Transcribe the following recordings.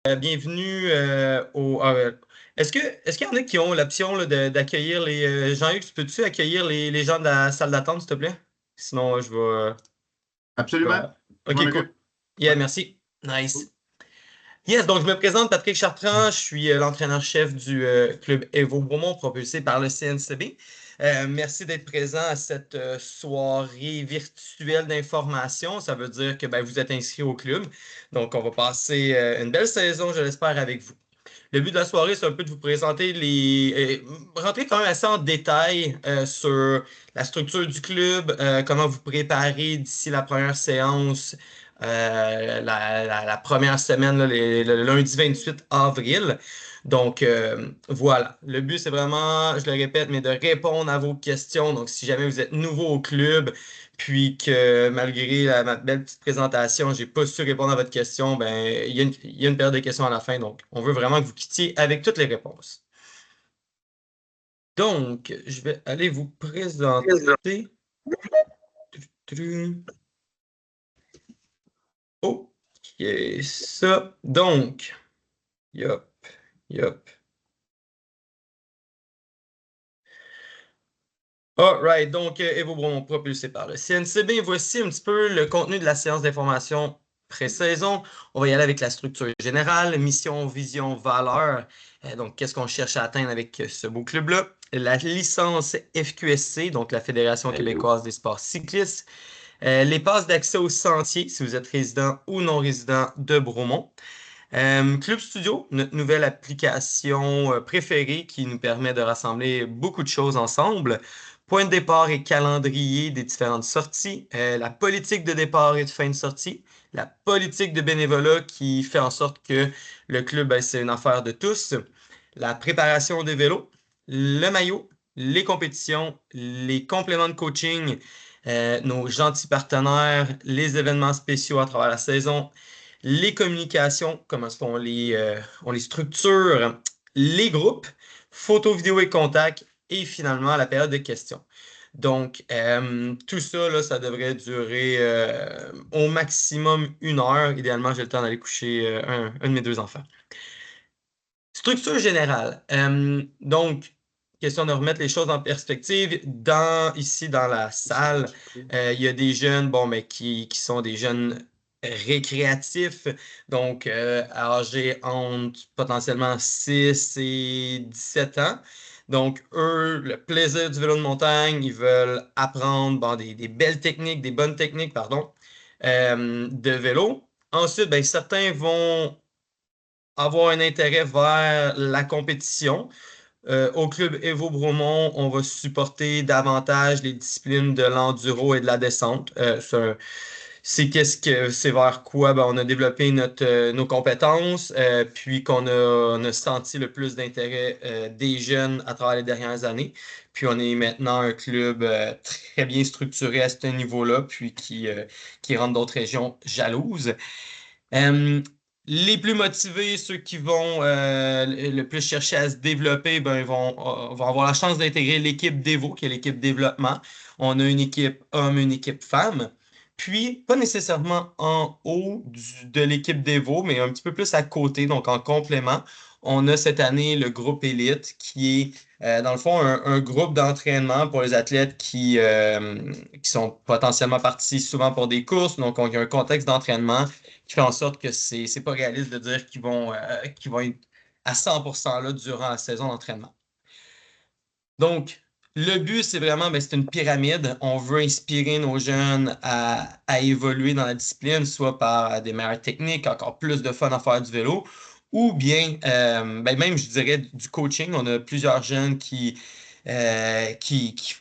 Bienvenue au. Est-ce qu'il y en a qui ont l'option là, d'accueillir les. Jean-Hugues, peux-tu accueillir les gens de la salle d'attente, s'il te plaît? Sinon, je vais- Absolument. Je m'en Ok, cool. occupe. Yeah, Ouais. merci. Cool. Nice. Yes, donc je me présente, Patrick Chartrand, je suis l'entraîneur-chef du club Evo Bromont propulsé par le CNCB. Merci d'être présent à cette soirée virtuelle d'information. Ça veut dire que vous êtes inscrit au club. Donc, on va passer une belle saison, je l'espère, avec vous. Le but de la soirée, c'est un peu de vous présenter rentrer quand même assez en détail sur la structure du club, comment vous préparez d'ici la première séance, la première semaine, là, le lundi 28 avril. Donc, voilà. Le but, c'est vraiment, je le répète, mais de répondre à vos questions. Donc, si jamais vous êtes nouveau au club, puis que malgré ma belle petite présentation, j'ai pas su répondre à votre question, ben, il y a une période de questions à la fin, donc on veut vraiment que vous quittiez avec toutes les réponses. Donc, je vais aller vous présenter. Ok, ça. Donc, yop, yop. Alright, donc Evo Bromont propulsé par le CNCB. Voici un petit peu le contenu de la séance d'information pré-saison. On va y aller avec la structure générale, mission, vision, valeur. Donc, qu'est-ce qu'on cherche à atteindre avec ce beau club-là? La licence FQSC, donc la Fédération québécoise des sports cyclistes. Les passes d'accès au sentier, si vous êtes résident ou non résident de Bromont. Club Studio, notre nouvelle application préférée qui nous permet de rassembler beaucoup de choses ensemble. Point de départ et calendrier des différentes sorties. La politique de départ et de fin de sortie. La politique de bénévolat qui fait en sorte que le club, c'est une affaire de tous. La préparation des vélos. Le maillot. Les compétitions. Les compléments de coaching. Nos gentils partenaires. Les événements spéciaux à travers la saison, les communications, comment est-ce on les structure, les groupes, photos, vidéos et contacts, et finalement la période de questions. Donc, tout ça, là, ça devrait durer au maximum 1 heure. Idéalement, j'ai le temps d'aller coucher un de mes deux enfants. Structure générale. Donc, question de remettre les choses en perspective. Ici, dans la salle, il y a des jeunes, bon, mais qui sont des jeunes récréatifs, donc âgés entre potentiellement 6 et 17 ans. Donc, eux, le plaisir du vélo de montagne, ils veulent apprendre bon, des belles techniques, des bonnes techniques, pardon, de vélo. Ensuite, ben, certains vont avoir un intérêt vers la compétition. Au club Evo Bromont, on va supporter davantage les disciplines de l'enduro et de la descente. C'est vers quoi ben, on a développé nos compétences, puis on a senti le plus d'intérêt des jeunes à travers les dernières années. Puis on est maintenant un club très bien structuré à ce niveau-là, puis qui rend d'autres régions jalouses. Euh, les plus motivés, ceux qui vont le plus chercher à se développer, ben, vont avoir la chance d'intégrer l'équipe Devo, qui est l'équipe développement. On a une équipe homme, une équipe femme. Puis, pas nécessairement en haut de l'équipe Devo, mais un petit peu plus à côté, donc en complément. On a cette année le groupe Élite, qui est dans le fond un groupe d'entraînement pour les athlètes qui sont potentiellement partis souvent pour des courses. Donc, il y a un contexte d'entraînement qui fait en sorte que c'est pas réaliste de dire qu'ils vont être à 100% là durant la saison d'entraînement. Donc, le but, c'est vraiment, ben, c'est une pyramide. On veut inspirer nos jeunes à évoluer dans la discipline, soit par des meilleures techniques, encore plus de fun à faire du vélo, ou bien, ben, même, je dirais, du coaching. On a plusieurs jeunes qui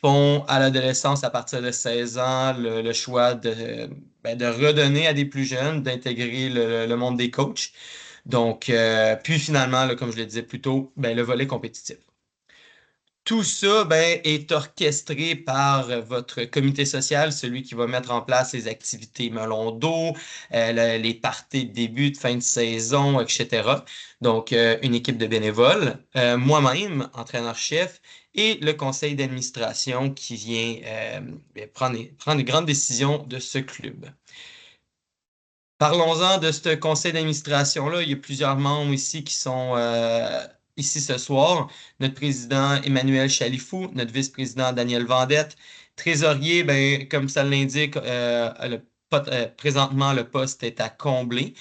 font à l'adolescence, à partir de 16 ans, le choix ben, de redonner à des plus jeunes, d'intégrer le monde des coachs. Donc, puis finalement, là, comme je le disais plus tôt, ben, le volet compétitif. Tout ça ben, est orchestré par votre comité social, celui qui va mettre en place les activités melon d'eau, les parties de début, de fin de saison, etc. Donc, une équipe de bénévoles, moi-même, entraîneur-chef, et le conseil d'administration qui vient prendre les grandes décisions de ce club. Parlons-en de ce conseil d'administration-là. Il y a plusieurs membres ici qui sont ici ce soir. Notre président Emmanuel Chalifou, notre vice-président Daniel Vendette, trésorier, ben, comme ça l'indique, présentement, le poste est à combler.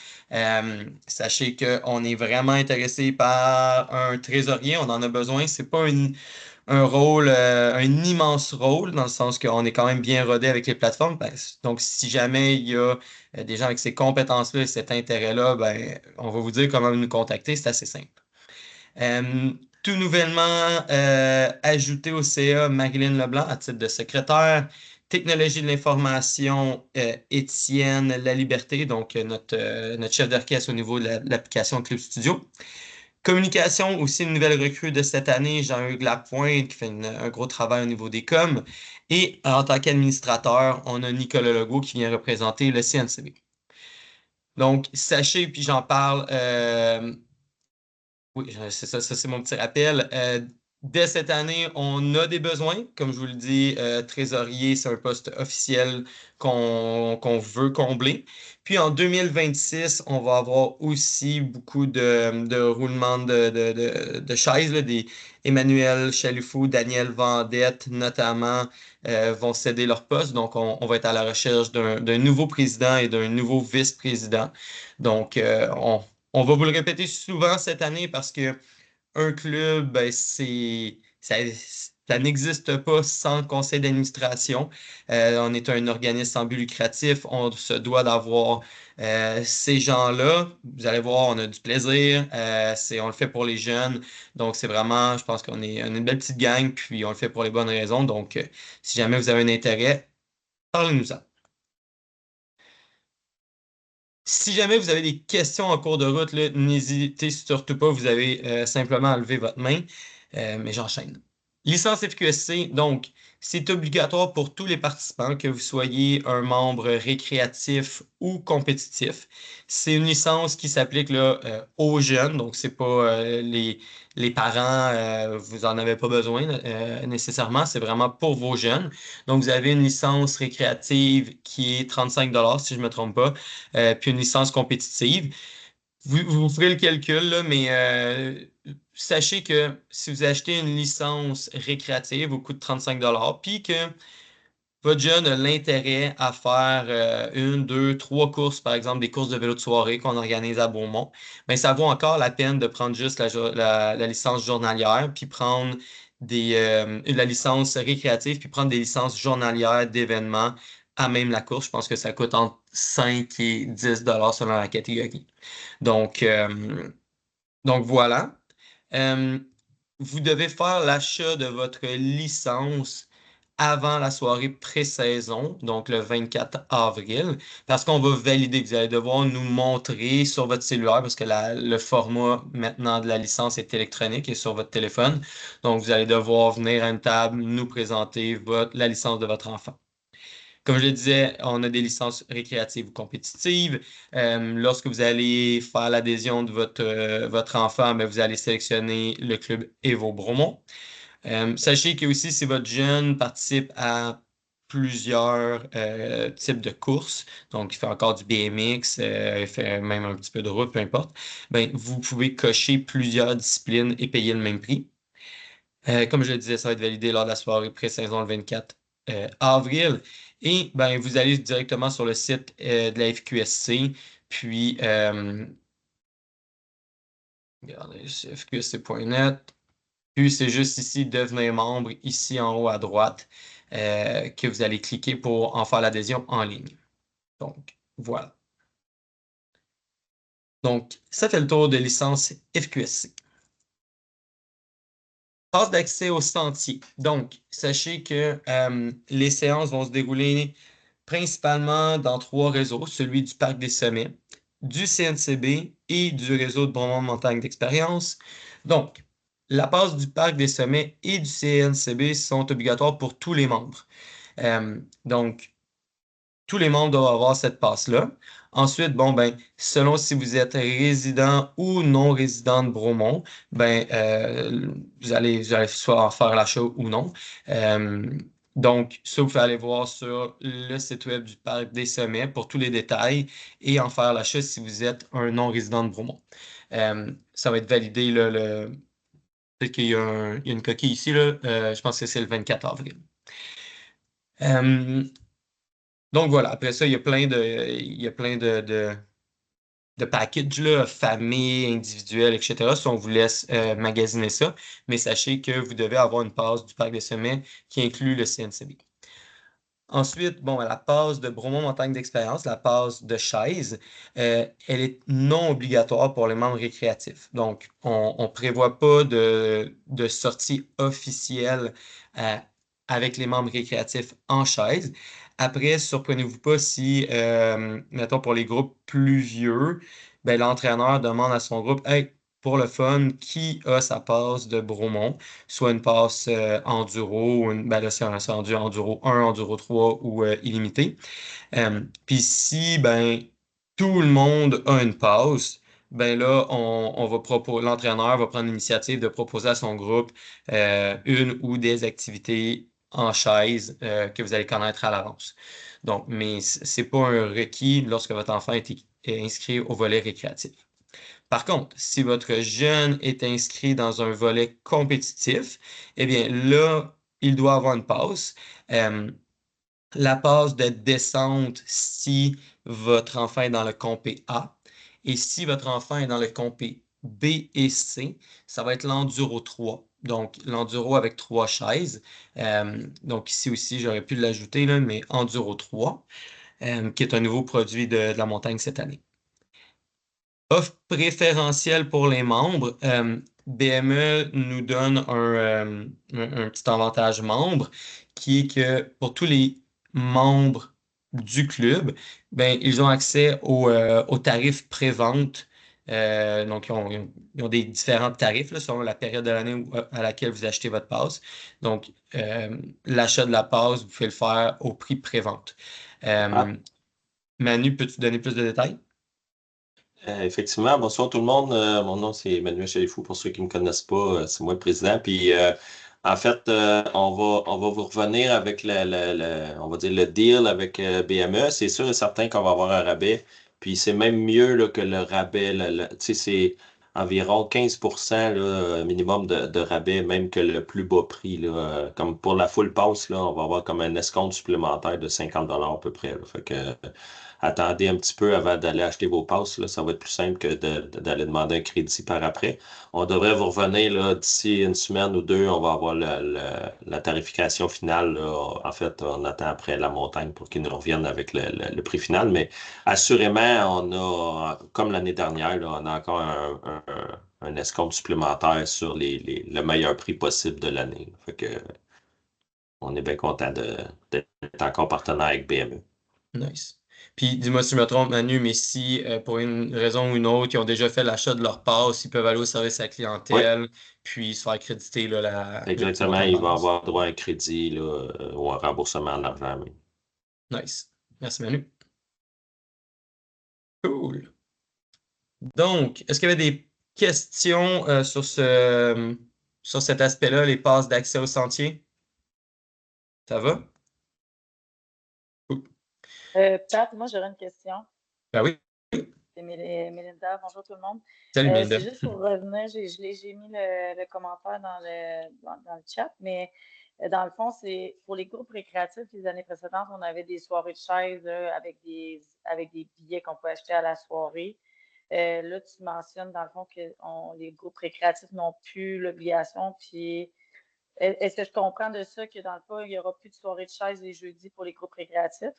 Sachez qu'on est vraiment intéressé par un trésorier. On en a besoin. C'est pas un rôle, un immense rôle, dans le sens qu'on est quand même bien rodé avec les plateformes. Ben, donc, si jamais il y a des gens avec ces compétences-là et cet intérêt-là, ben, on va vous dire comment nous contacter. C'est assez simple. Euh, Tout nouvellement ajouté au CA, Marilyn Leblanc à titre de secrétaire. Technologie de l'information, Étienne Laliberté, donc notre chef d'orchestre au niveau de l'application Club Studio. Communication, aussi une nouvelle recrue de cette année, Jean-Hugues Lapointe, qui fait un gros travail au niveau des coms. Et en tant qu'administrateur, on a Nicolas Legault qui vient représenter le CNCB. Donc, sachez, puis j'en parle, oui, c'est ça, ça c'est mon petit rappel. Dès cette année, on a des besoins. Comme je vous le dis, trésorier, c'est un poste officiel qu'on veut combler. Puis en 2026, on va avoir aussi beaucoup de roulements de chaises, là, des Emmanuel Chalifou, Daniel Vendette, notamment, vont céder leur poste. Donc, on va être à la recherche d'un nouveau président et d'un nouveau vice-président. Donc, on va vous le répéter souvent cette année parce que un club, ben, ça n'existe pas sans conseil d'administration. On est un organisme sans but lucratif. On se doit d'avoir ces gens-là. Vous allez voir, on a du plaisir. On le fait pour les jeunes. Donc, c'est vraiment, je pense on est une belle petite gang, puis on le fait pour les bonnes raisons. Donc, si jamais vous avez un intérêt, parlez-nous-en. Si jamais vous avez des questions en cours de route, là, n'hésitez surtout pas, vous avez simplement à lever votre main. Mais j'enchaîne. Licence FQSC, donc, c'est obligatoire pour tous les participants, que vous soyez un membre récréatif ou compétitif. C'est une licence qui s'applique là, aux jeunes, donc c'est pas les parents, vous en avez pas besoin nécessairement, c'est vraiment pour vos jeunes. Donc, vous avez une licence récréative qui est 35 si je me trompe pas, puis une licence compétitive. Vous ferez le calcul, là, mais sachez que si vous achetez une licence récréative au coût de 35 puis que votre jeune a l'intérêt à faire une, deux, trois courses, par exemple des courses de vélo de soirée qu'on organise à Beaumont, mais ça vaut encore la peine de prendre juste la licence journalière, puis prendre la licence récréative, puis prendre des licences journalières d'événements à même la course. Je pense que ça coûte entre 5 et 10 selon la catégorie. Donc, voilà. Euh, Vous devez faire l'achat de votre licence avant la soirée pré-saison, donc le 24 avril, parce qu'on va valider. Vous allez devoir nous montrer sur votre cellulaire, parce que le format maintenant de la licence est électronique et sur votre téléphone. Donc, vous allez devoir venir à une table, nous présenter la licence de votre enfant. Comme je le disais, on a des licences récréatives ou compétitives. Lorsque vous allez faire l'adhésion de votre enfant, ben, vous allez sélectionner le club Evo Bromont. Sachez que aussi, si votre jeune participe à plusieurs types de courses, donc il fait encore du BMX, il fait même un petit peu de route, peu importe, ben, vous pouvez cocher plusieurs disciplines et payer le même prix. Comme je le disais, ça va être validé lors de la soirée pré-saison le 24 avril. Et ben, vous allez directement sur le site de la FQSC, puis regardez, c'est fqsc.net. Puis c'est juste ici, devenir membre, ici en haut à droite, que vous allez cliquer pour en faire l'adhésion en ligne. Donc, voilà. Donc, ça fait le tour de licence FQSC. Passe d'accès au sentier. Donc, sachez que les séances vont se dérouler principalement dans trois réseaux, celui du Parc des Sommets, du CNCB et du réseau de Bromont Montagne d'Expérience. Donc, la passe du Parc des Sommets et du CNCB sont obligatoires pour tous les membres. Donc, tous les membres doivent avoir cette passe-là. Ensuite, bon, ben, selon si vous êtes résident ou non résident de Bromont, ben, vous allez soit en faire l'achat ou non. Donc, ça, vous pouvez aller voir sur le site web du Parc des Sommets pour tous les détails et en faire l'achat si vous êtes un non-résident de Bromont. Ça va être validé, là, peut-être qu'il y a, il y a une coquille ici, là, je pense que c'est le 24 avril. Euh, donc voilà, après ça, il y a plein de packages, là, famille, individuel, etc. Si on vous laisse magasiner ça, mais sachez que vous devez avoir une passe du Parc des Sommets qui inclut le CNCB. Ensuite, bon, la passe de Bromont Montagne d'Expérience, la passe de chaise, elle est non obligatoire pour les membres récréatifs. Donc, on ne prévoit pas de sortie officielle euh, avec les membres récréatifs en chaise. Après, surprenez-vous pas si, mettons, pour les groupes plus vieux, ben, l'entraîneur demande à son groupe, Hey, pour le fun, qui a sa passe de Bromont? Soit une passe enduro, ou ben là, c'est rendu enduro 1, enduro 3 ou illimité. Puis si ben, tout le monde a une passe, ben là, on va l'entraîneur va prendre l'initiative de proposer à son groupe une ou des activités en chaise que vous allez connaître à l'avance. Donc, mais c'est pas un requis lorsque votre enfant est inscrit au volet récréatif. Par contre, si votre jeune est inscrit dans un volet compétitif, eh bien là, il doit avoir une passe. Euh, la passe de descente si votre enfant est dans le compé A. Et si votre enfant est dans le compé B et C, ça va être l'enduro 3. Donc, l'enduro avec 3 chaises. Donc, ici aussi, j'aurais pu l'ajouter, là, mais enduro 3, qui est un nouveau produit de la montagne cette année. Offre préférentielle pour les membres. BME nous donne un petit avantage membre qui est que pour tous les membres du club, ben, ils ont accès au tarif pré-vente. Donc, ils ont des différents tarifs là, selon la période de l'année à laquelle vous achetez votre passe. Donc, l'achat de la passe, vous pouvez le faire au prix pré-vente. Ah, Manu, peux-tu donner plus de détails? effectivement, bonsoir tout le monde. Mon nom, c'est Emmanuel Chalifou. Pour ceux qui ne me connaissent pas, c'est moi le président. Puis, en fait, on va vous revenir avec on va dire le deal avec BME. C'est sûr et certain qu'on va avoir un rabais. Puis, c'est même mieux là, que le rabais. Tu sais, c'est environ 15% là, minimum de rabais, même que le plus bas prix. Là. Comme pour la full pass, là, on va avoir comme un escompte supplémentaire de 50 $ à peu près. Là. Fait que, attendez un petit peu avant d'aller acheter vos passes. Là. Ça va être plus simple que d'aller demander un crédit par après. On devrait vous revenir là, d'ici une semaine ou deux. On va avoir la tarification finale. Là. En fait, on attend après la montagne pour qu'ils nous reviennent avec le prix final. Mais assurément, on a, comme l'année dernière, là, on a encore un escompte supplémentaire sur le meilleur prix possible de l'année. Fait que on est bien content d'être encore partenaire avec BME. Nice. Puis dis-moi si je me trompe, Manu, mais si pour une raison ou une autre, ils ont déjà fait l'achat de leur passe, ils peuvent aller au service à la Oui. clientèle, puis se faire créditer là, le petit Exactement, montant de il va base. avoir droit à un crédit là, ou un remboursement en argent. Mais... Nice. Merci, Manu. Cool. Donc, est-ce qu'il y avait des questions sur cet aspect-là, les passes d'accès au sentier? Ça va? Cool. Pat, moi j'aurais une question. Ben oui. C'est Mélinda, bonjour tout le monde. Salut, C'est Melinda. juste pour revenir, j'ai mis le commentaire dans le chat, mais dans le fond, c'est pour les groupes récréatifs, les années précédentes, on avait des soirées de chaises avec des billets qu'on peut acheter à la soirée. Là, tu mentionnes dans le fond que les groupes récréatifs n'ont plus l'obligation. Puis, est-ce que je comprends de ça que dans le fond, il n'y aura plus de soirée de chaises les jeudis pour les groupes récréatifs?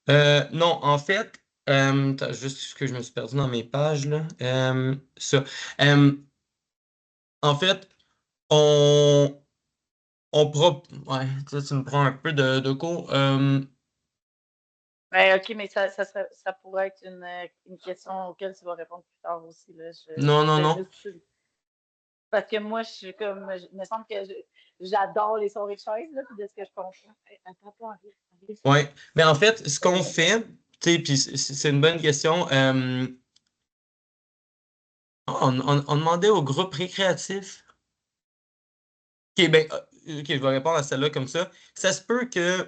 Non, en fait, attends, juste que je me suis perdu dans mes pages là. Ça. Euh, en fait, on, Ouais, tu me prends un peu de cours. Ben, OK, mais ça pourrait être une question auquel tu vas répondre plus tard aussi. Là. Non, non, C'était non. juste parce que moi, je suis comme. Il me semble que j'adore les soirées de chaise, là, puis de ce que je comprends. Attends pas, arrive. Ouais. Mais en fait, ce qu'on fait, tu sais, puis c'est une bonne question. On demandait au groupe récréatif. OK, ben, OK, je vais répondre à celle-là comme ça. Ça se peut que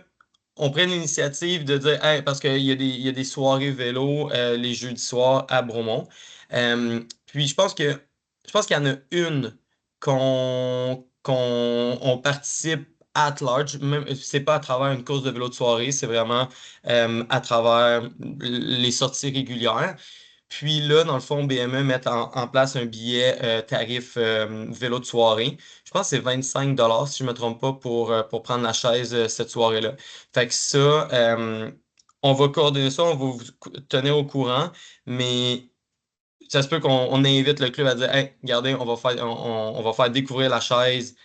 on prenne l'initiative de dire, hey, parce qu'il y a des soirées vélo les jeudis soirs à Bromont. Puis je pense qu'il y en a une qu'on on participe at large. Même, c'est pas à travers une course de vélo de soirée, c'est vraiment à travers les sorties régulières. Puis là, dans le fond, BME met en place un billet tarif vélo de soirée. Je pense que c'est 25 si je ne me trompe pas, pour prendre la chaise cette soirée-là. Fait que ça, on va coordonner ça, on va vous tenir au courant, mais ça se peut qu'on invite le club à dire, hey, regardez, on va faire découvrir la chaise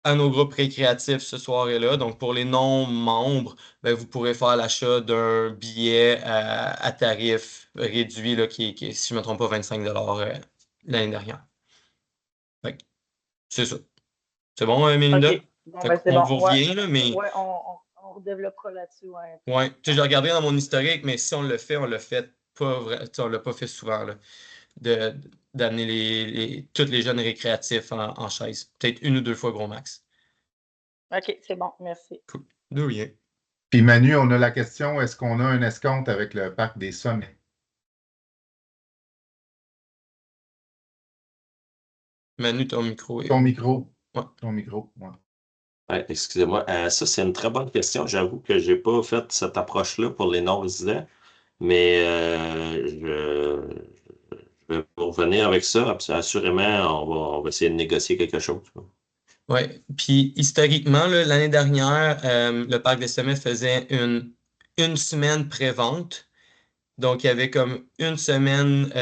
à nos groupes récréatifs ce soir-là. Donc, pour les non-membres, ben, vous pourrez faire l'achat d'un billet à tarif réduit, là, qui est, si je ne me trompe pas, 25 l'année dernière. Fait que c'est ça. C'est bon, Mélinda? OK. Bon, Fait ben c'est qu'on bon. vous Ouais, revient, là, mais ouais, on redéveloppera là-dessus. Ouais, ouais. Tu sais, j'ai regardé dans mon historique, mais si on le fait pas tu sais, on l'a pas fait souvent, là, de, d'amener tous les jeunes récréatifs en chaise. Peut-être une ou deux fois gros max. OK, c'est bon. Merci. Cool. De rien. Puis Manu, on a la question, est-ce qu'on a un escompte avec le parc des Sommets? Manu, ton micro est Ton haut. micro. Ouais. Ton micro, ouais. Ouais, excusez-moi. Ça, c'est une très bonne question. J'avoue que j'ai pas fait cette approche-là pour les non-résidents, mais je vais vous revenir avec ça. Assurément, on va essayer de négocier quelque chose. Oui, puis historiquement, là, l'année dernière, le Parc des Sommets faisait une semaine pré-vente. Donc, il y avait comme une semaine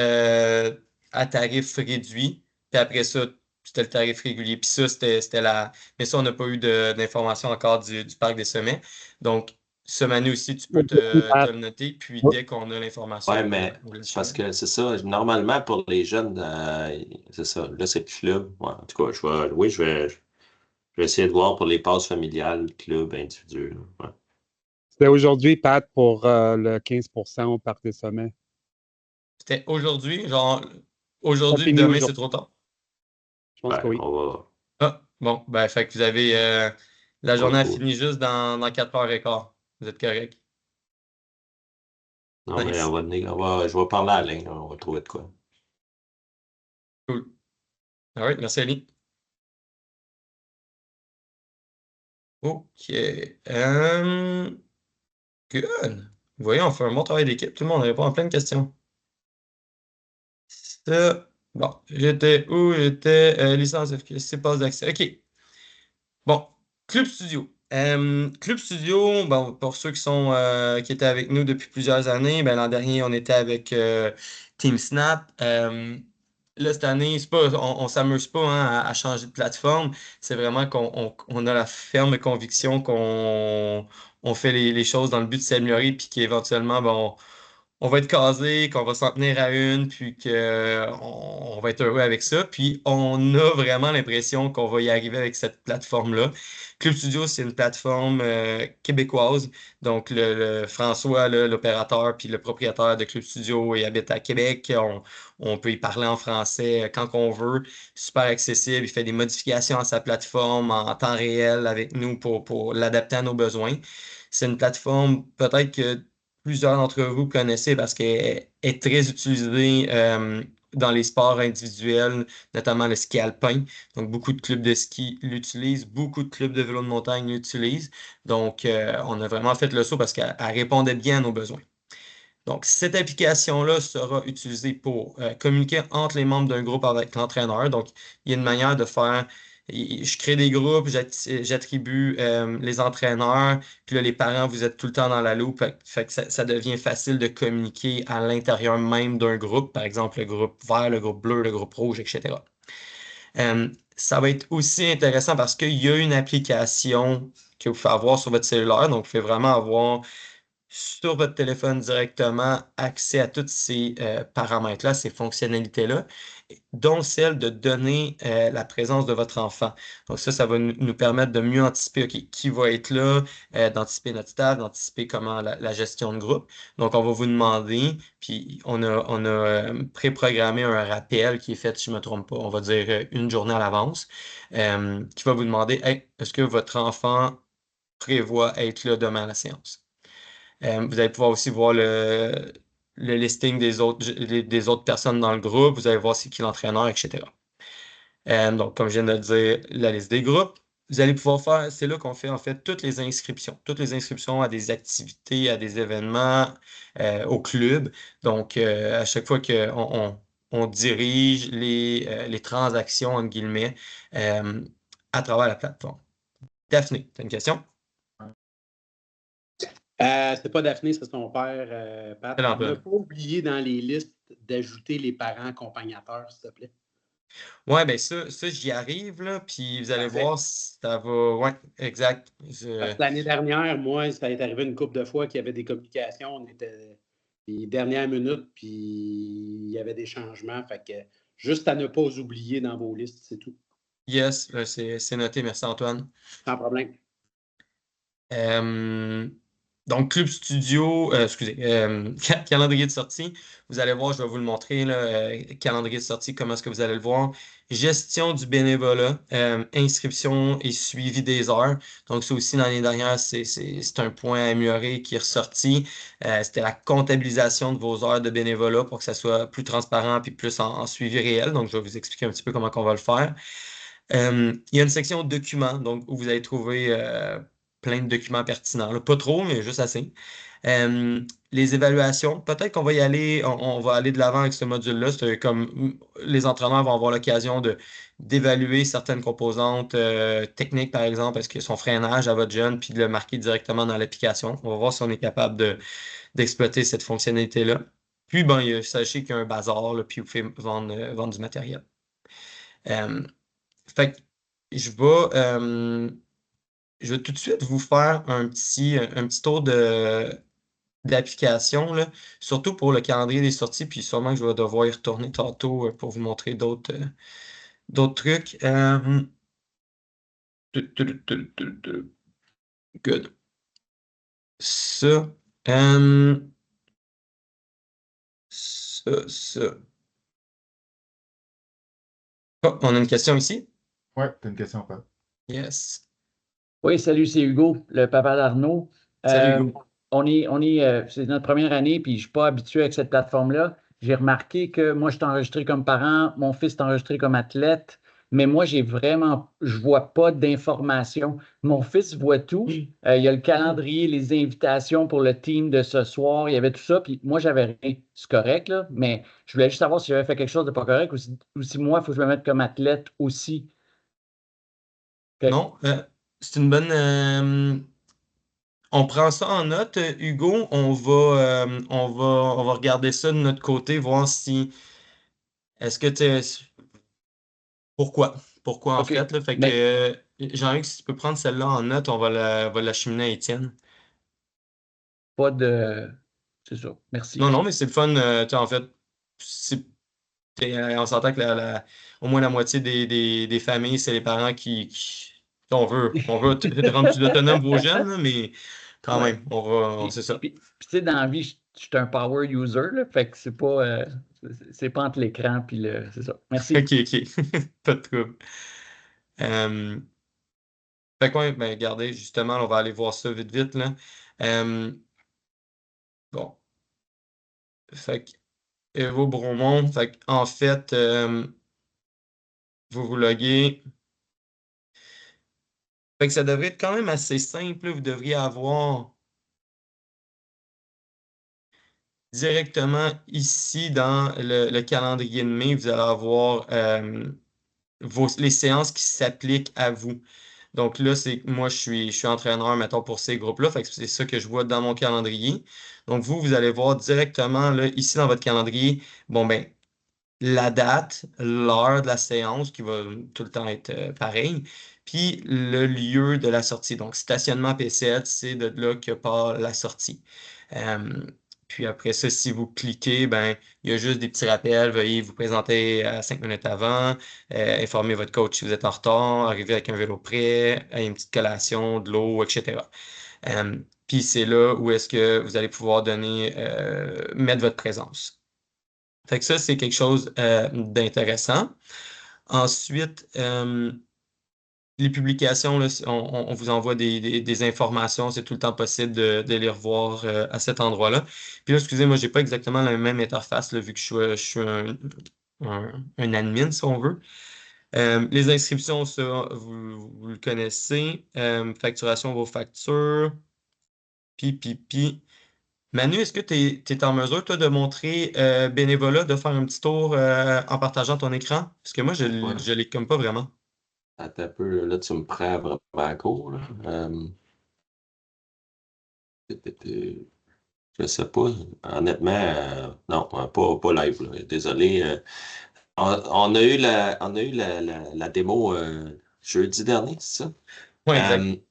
à tarif réduit. Puis après ça, c'était le tarif régulier. Puis ça, c'était la. Mais ça, on n'a pas eu d'informations encore du Parc des Sommets. Donc, ce Manu aussi, tu peux te le noter. Puis dès qu'on a l'information, Ouais, mais on le c'est parce share. que c'est ça. Normalement, pour les jeunes, c'est ça. Là, c'est le club. Ouais, en tout cas, je vais essayer de voir pour les passes familiales, club, individuel. Ouais. C'était aujourd'hui, Pat, pour le 15% au Parc des Sommets. C'était aujourd'hui, genre, Ça aujourd'hui, finit demain, c'est aujourd'hui. trop tard. Je pense que Ouais, oui. on va. Ah, bon, ben, fait que vous avez. La On journée a va- fini juste dans 4h15. Vous êtes correct. Non, mais Nice. je vais parler à Alain, là, on va trouver de quoi. Cool. All right, merci Ali. OK. Good. Vous voyez, on fait un bon travail d'équipe. Tout le monde répond à plein de questions. Ça, bon, j'étais où? J'étais licence FQSC, passe d'accès. OK. Bon, Club Studio. Club Studio, bon, pour ceux qui étaient avec nous depuis plusieurs années, ben, l'an dernier, on était avec Team Snap. Là, cette année, c'est pas, on s'amuse pas hein, à changer de plateforme. C'est vraiment on a la ferme conviction qu'on fait les choses dans le but de s'améliorer, puis qu'éventuellement, bon, on va être casé, qu'on va s'en tenir à une, puis qu'on va être heureux avec ça. Puis on a vraiment l'impression qu'on va y arriver avec cette plateforme-là. Club Studio, c'est une plateforme québécoise. Donc François, là, l'opérateur, puis le propriétaire de Club Studio, il habite à Québec. On peut y parler en français quand on veut. Super accessible. Il fait des modifications à sa plateforme en temps réel avec nous pour l'adapter à nos besoins. C'est une plateforme peut-être que plusieurs d'entre vous connaissez parce qu'elle est très utilisée dans les sports individuels, notamment le ski alpin. Donc, beaucoup de clubs de ski l'utilisent, beaucoup de clubs de vélo de montagne l'utilisent. Donc, on a vraiment fait le saut parce qu'elle répondait bien à nos besoins. Donc, cette application-là sera utilisée pour communiquer entre les membres d'un groupe avec l'entraîneur. Donc, il y a une manière de faire. Je crée des groupes, j'attribue les entraîneurs, puis là, les parents, vous êtes tout le temps dans la loupe. Fait que ça devient facile de communiquer à l'intérieur même d'un groupe, par exemple le groupe vert, le groupe bleu, le groupe rouge, etc. Ça va être aussi intéressant parce qu'il y a une application que vous pouvez avoir sur votre cellulaire. Donc, vous pouvez vraiment avoir sur votre téléphone directement accès à tous ces paramètres-là, ces fonctionnalités-là, dont celle de donner la présence de votre enfant. Donc ça va nous permettre de mieux anticiper qui va être là, d'anticiper notre staff, d'anticiper comment la gestion de groupe. Donc on va vous demander, puis on a préprogrammé un rappel qui est fait, si je ne me trompe pas, on va dire une journée à l'avance, qui va vous demander, hey, est-ce que votre enfant prévoit être là demain à la séance? Vous allez pouvoir aussi voir le listing des autres personnes dans le groupe. Vous allez voir c'est qui l'entraîneur, etc. Donc, comme je viens de le dire, la liste des groupes. Vous allez pouvoir faire, c'est là qu'on fait en fait toutes les inscriptions à des activités, à des événements, au club. Donc, à chaque fois qu'on dirige les transactions, entre guillemets, à travers la plateforme. Daphné, tu as une question? C'est pas Daphné, c'est son père, Pat. Alors, Ne pas oublier dans les listes d'ajouter les parents accompagnateurs, s'il te plaît. Ouais, ben ça j'y arrive, là, puis vous allez Parfait. voir si ça va. Ouais, exact. Parce que l'année dernière, moi, ça est arrivé une couple de fois qu'il y avait des communications. On était les dernières minutes, puis il y avait des changements. Fait que juste à ne pas oublier dans vos listes, c'est tout. Yes, c'est noté. Merci, Antoine. Sans problème. Donc, Club Studio, excusez, calendrier de sortie. Vous allez voir, je vais vous le montrer, là, calendrier de sortie, comment est-ce que vous allez le voir. Gestion du bénévolat, inscription et suivi des heures. Donc, ça aussi, l'année dernière, c'est un point à améliorer qui est ressorti. C'était la comptabilisation de vos heures de bénévolat pour que ça soit plus transparent et plus en suivi réel. Donc, je vais vous expliquer un petit peu comment on va le faire. Il y a une section documents, donc où vous allez trouver plein de documents pertinents. Là, pas trop, mais juste assez. Les évaluations, peut-être qu'on va y aller, on va aller de l'avant avec ce module-là. C'est comme les entraîneurs vont avoir l'occasion d'évaluer certaines composantes techniques, par exemple, est-ce que son freinage à votre jeune, puis de le marquer directement dans l'application. On va voir si on est capable d'exploiter cette fonctionnalité-là. Puis, ben, sachez qu'il y a un bazar, là, puis vous pouvez vendre du matériel. Fait que je vais tout de suite vous faire un petit tour d'application, là, surtout pour le calendrier des sorties, puis sûrement que je vais devoir y retourner tantôt pour vous montrer d'autres trucs. Good. Ça. Ça. Oh, on a une question ici? Ouais, tu as une question, Pat. Yes. Oui, salut, c'est Hugo, le papa d'Arnaud. Salut, Hugo. C'est notre première année, puis je ne suis pas habitué avec cette plateforme-là. J'ai remarqué que moi, je suis enregistré comme parent, mon fils est enregistré comme athlète, mais moi, je ne vois pas d'informations. Mon fils voit tout. Il y a le calendrier, les invitations pour le team de ce soir, il y avait tout ça, puis moi, j'avais rien. C'est correct, là, mais je voulais juste savoir si j'avais fait quelque chose de pas correct ou si moi, il faut que je me mette comme athlète aussi. Okay. Non, c'est une bonne. On prend ça en note, Hugo. On va regarder ça de notre côté, voir si. Est-ce que tu. Pourquoi? Pourquoi en OK. fait? Là? Fait que j'ai envie que si tu peux prendre celle-là en note, on va l'acheminer à Étienne. Pas de. C'est ça. Merci. Non, mais c'est le fun. En fait, on s'entend que au moins la moitié des familles, c'est les parents qui on veut te rendre plus autonome vos jeunes, là, mais quand Ouais. même, c'est ça. Puis, tu sais, dans la vie, je suis un power user, là, fait que c'est pas entre l'écran puis c'est ça. Merci. OK. Pas de trouble. Fait que, ouais, ben, regardez, justement, on va aller voir ça vite, là. Bon. Fait que, Evo Bromont, fait que, en fait, vous loguez. Fait que ça devrait être quand même assez simple, là. Vous devriez avoir directement ici dans le calendrier de mai, vous allez avoir les séances qui s'appliquent à vous. Donc là, moi, je suis entraîneur, mettons, pour ces groupes-là. Fait que c'est ça que je vois dans mon calendrier. Donc, vous allez voir directement, là, ici dans votre calendrier, bon, ben, la date, l'heure de la séance, qui va tout le temps être pareil, puis le lieu de la sortie. Donc, stationnement P7, c'est de là que part la sortie. Puis après ça, si vous cliquez, ben, il y a juste des petits rappels. Veuillez vous présenter à 5 minutes avant, informer votre coach si vous êtes en retard, arriver avec un vélo prêt, une petite collation, de l'eau, etc. Puis c'est là où est-ce que vous allez pouvoir mettre votre présence. Fait que ça, c'est quelque chose d'intéressant. Ensuite, les publications, là, on vous envoie des informations, c'est tout le temps possible de les revoir à cet endroit-là. Puis là, excusez, moi, j'ai pas exactement la même interface, là, vu que je suis un admin, si on veut. Les inscriptions, ça, vous le connaissez. Facturation, vos factures. Puis. Manu, est-ce que tu es en mesure, toi, de montrer bénévolat, de faire un petit tour en partageant ton écran? Parce que moi, je Ouais. l'ai comme pas vraiment. Attends un peu, là, tu me prends vraiment à court, là. Je sais pas. Honnêtement, non, pas live, là. Désolé. On a eu la démo jeudi dernier, c'est ça? Oui, exact.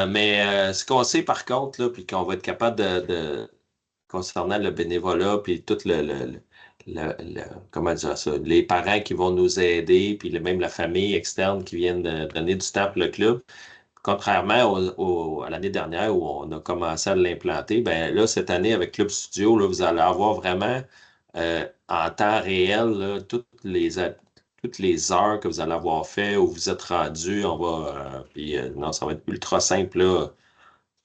Mais ce qu'on sait par contre, là, puis qu'on va être capable concernant le bénévolat, puis tout comment dire ça, les parents qui vont nous aider, puis même la famille externe qui viennent de donner du temps pour le club. Contrairement à l'année dernière où on a commencé à l'implanter, ben là, cette année, avec Club Studio, là, vous allez avoir vraiment en temps réel là, toutes les heures que vous allez avoir fait, où vous êtes rendu. Non, ça va être ultra simple, là.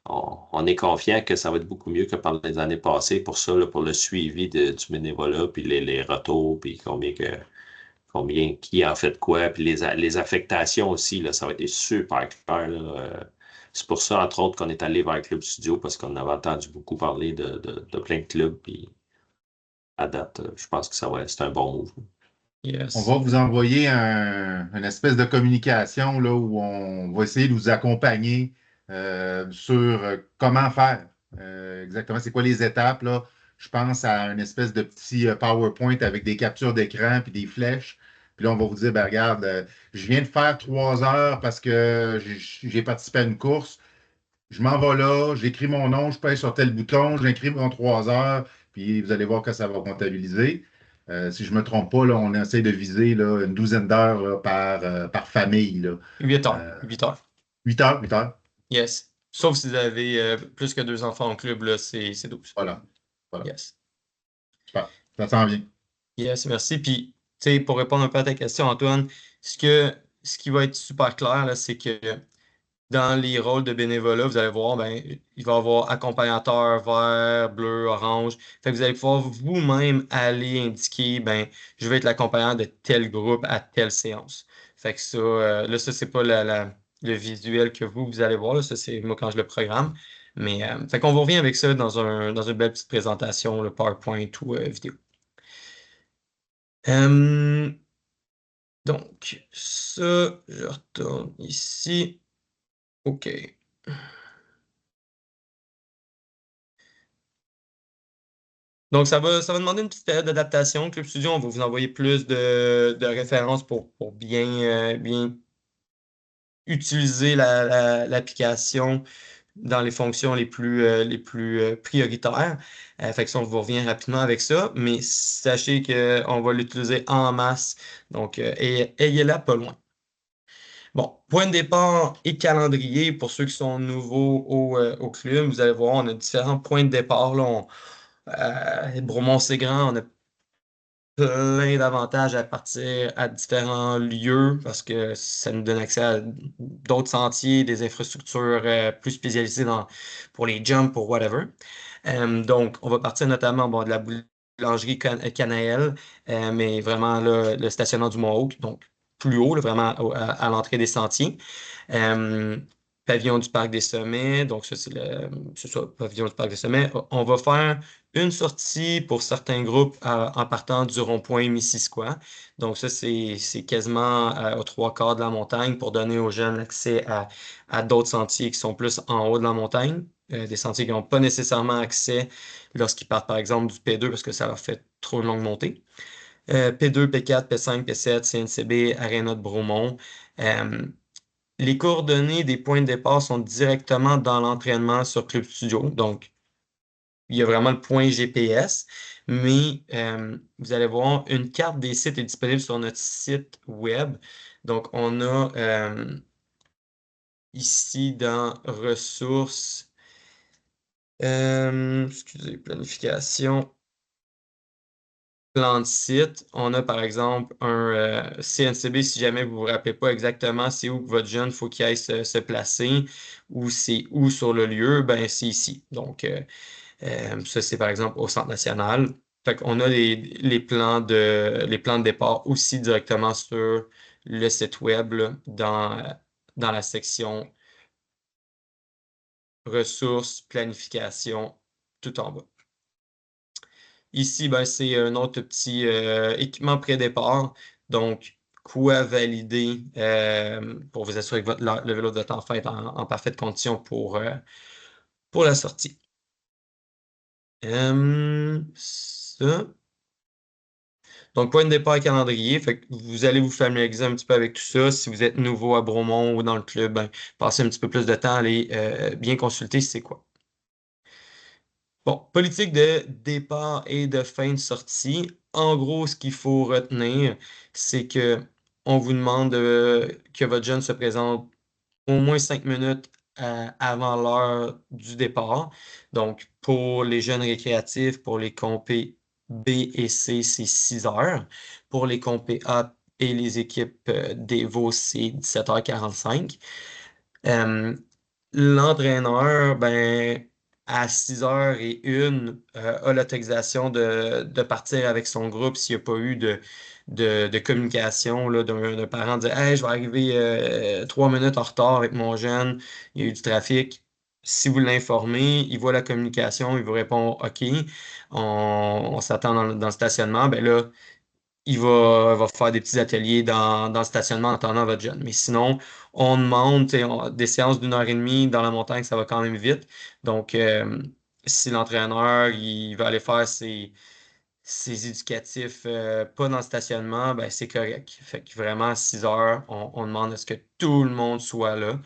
On est confiant que ça va être beaucoup mieux que par les années passées pour ça, là, pour le suivi du bénévolat, puis les retours, puis combien qui en fait quoi, puis les affectations aussi, là, ça va être super clair, là. C'est pour ça, entre autres, qu'on est allé vers Club Studio, parce qu'on avait entendu beaucoup parler de plein de clubs, puis à date, je pense que c'est un bon move. Yes. On va vous envoyer une espèce de communication là, où on va essayer de vous accompagner sur comment faire. Exactement, c'est quoi les étapes, là? Je pense à une espèce de petit PowerPoint avec des captures d'écran puis des flèches. Puis là, on va vous dire, ben, regarde, je viens de faire 3 heures parce que j'ai participé à une course. Je m'en vais là, j'écris mon nom, je pèse sur tel bouton, j'inscris mon 3 heures, puis vous allez voir que ça va comptabiliser. Si je ne me trompe pas, là, on essaie de viser là, une douzaine d'heures là, par famille. Là. 8 heures. Euh, 8 heures. 8 heures, 8 heures. Yes. Sauf si vous avez plus que 2 enfants au club, là, c'est 12. Voilà. Voilà. Yes. Super. Ça s'en vient. Yes, merci. Puis, tu sais, pour répondre un peu à ta question, Antoine, ce qui va être super clair, là, c'est que dans les rôles de bénévolat, vous allez voir, ben, il va y avoir accompagnateur vert, bleu, orange. Fait que vous allez pouvoir vous-même aller indiquer, ben, je vais être l'accompagnant de tel groupe à telle séance. Fait que ça, là, ça, c'est pas le visuel que vous allez voir, là. Ça, c'est moi quand je le programme. Mais, fait qu'on vous revient avec ça dans une belle petite présentation, le PowerPoint ou vidéo. Donc, ça, je retourne ici. OK. Donc, ça va demander une petite période d'adaptation. Club Studio, on va vous envoyer plus de références pour bien utiliser l'application dans les fonctions les plus prioritaires. Fait que ça, on vous revient rapidement avec ça, mais sachez qu'on va l'utiliser en masse. Donc, ayez-la pas loin. Bon, point de départ et calendrier pour ceux qui sont nouveaux au club. Vous allez voir, on a différents points de départ. Là, Bromont, c'est grand, on a plein d'avantages à partir à différents lieux parce que ça nous donne accès à d'autres sentiers, des infrastructures plus spécialisées pour les jumps, pour whatever. Donc, on va partir notamment de la boulangerie Canaël, mais vraiment là, le stationnement du Mont-Haut, donc plus haut, là, vraiment à l'entrée des sentiers. Pavillon du Parc des Sommets, donc ça, c'est ça, pavillon du Parc des Sommets. On va faire une sortie pour certains groupes en partant du rond-point Missisquoi. Donc ça, c'est quasiment aux 3/4 de la montagne pour donner aux jeunes accès à d'autres sentiers qui sont plus en haut de la montagne. Des sentiers qui n'ont pas nécessairement accès lorsqu'ils partent, par exemple, du P2 parce que ça leur fait trop une longue montée. P2, P4, P5, P7, CNCB, Aréna de Bromont. Les coordonnées des points de départ sont directement dans l'entraînement sur Club Studio. Donc, il y a vraiment le point GPS, mais vous allez voir, une carte des sites est disponible sur notre site web. Donc, on a ici dans ressources, excusez, planification, plan de site. On a par exemple un CNCB, si jamais vous ne vous rappelez pas exactement c'est où que votre jeune faut qu'il aille se placer, ou c'est où sur le lieu, ben c'est ici. Donc, ça, c'est par exemple au Centre national. Fait qu'on a les plans de départ aussi directement sur le site web, là, dans la section ressources, planification, tout en bas. Ici, ben, c'est un autre petit équipement pré-départ. Donc, quoi valider pour vous assurer que le vélo de votre enfant est en parfaite condition pour la sortie. Ça. Donc, point de départ et calendrier. Fait que vous allez vous familiariser un petit peu avec tout ça. Si vous êtes nouveau à Bromont ou dans le club, ben, passez un petit peu plus de temps à aller bien consulter c'est quoi. Bon, politique de départ et de fin de sortie. En gros, ce qu'il faut retenir, c'est que on vous demande que votre jeune se présente au moins 5 minutes avant l'heure du départ. Donc, pour les jeunes récréatifs, pour les compés B et C, c'est 6 heures. Pour les compés A et les équipes d'Evo, c'est 17h45. L'entraîneur, ben, à 6h01, a l'autorisation de partir avec son groupe s'il n'y a pas eu de communication là, d'un parent dire Hey, je vais arriver 3 minutes en retard avec mon jeune, il y a eu du trafic. Si vous l'informez, il voit la communication, il vous répond OK, on s'attend dans le stationnement, ben là, il va faire des petits ateliers dans le stationnement en attendant votre jeune. Mais sinon, on demande des séances d'1 heure et demie dans la montagne, ça va quand même vite. Donc, si l'entraîneur il va aller faire ses éducatifs pas dans le stationnement, ben c'est correct. Fait que vraiment, à 6 heures, on demande à ce que tout le monde soit là.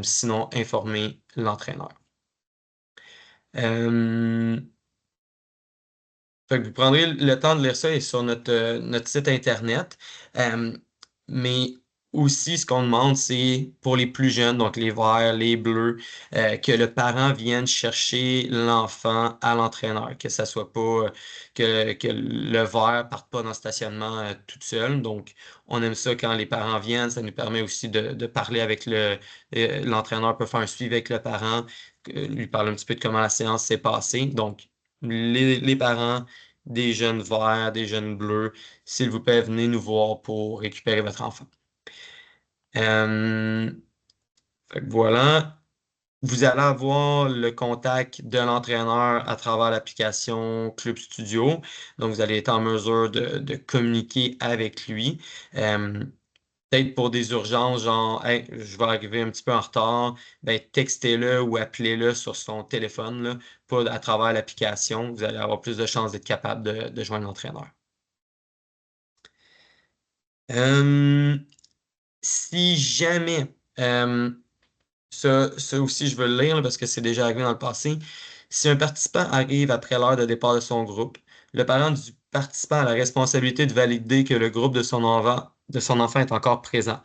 Sinon, informer l'entraîneur. Fait que vous prendrez le temps de lire ça et sur notre site Internet. Euh, mais aussi, ce qu'on demande, c'est pour les plus jeunes, donc les verts, les bleus, que le parent vienne chercher l'enfant à l'entraîneur, que ça soit pas que le vert parte pas dans le stationnement tout seul. Donc, on aime ça quand les parents viennent. Ça nous permet aussi de parler avec l'entraîneur peut faire un suivi avec le parent, lui parler un petit peu de comment la séance s'est passée. Donc, les parents des jeunes verts, des jeunes bleus, s'il vous plaît, venez nous voir pour récupérer votre enfant. Fait que voilà. Vous allez avoir le contact de l'entraîneur à travers l'application Club Studio. Donc, vous allez être en mesure de communiquer avec lui. Peut-être pour des urgences, genre, hey, je vais arriver un petit peu en retard, ben, textez-le ou appelez-le sur son téléphone, là, pas à travers l'application. Vous allez avoir plus de chances d'être capable de joindre l'entraîneur. Si jamais, ça aussi, je veux le lire là, parce que c'est déjà arrivé dans le passé. Si un participant arrive après l'heure de départ de son groupe, le parent du participant a la responsabilité de valider que le groupe de son enfant est encore présent.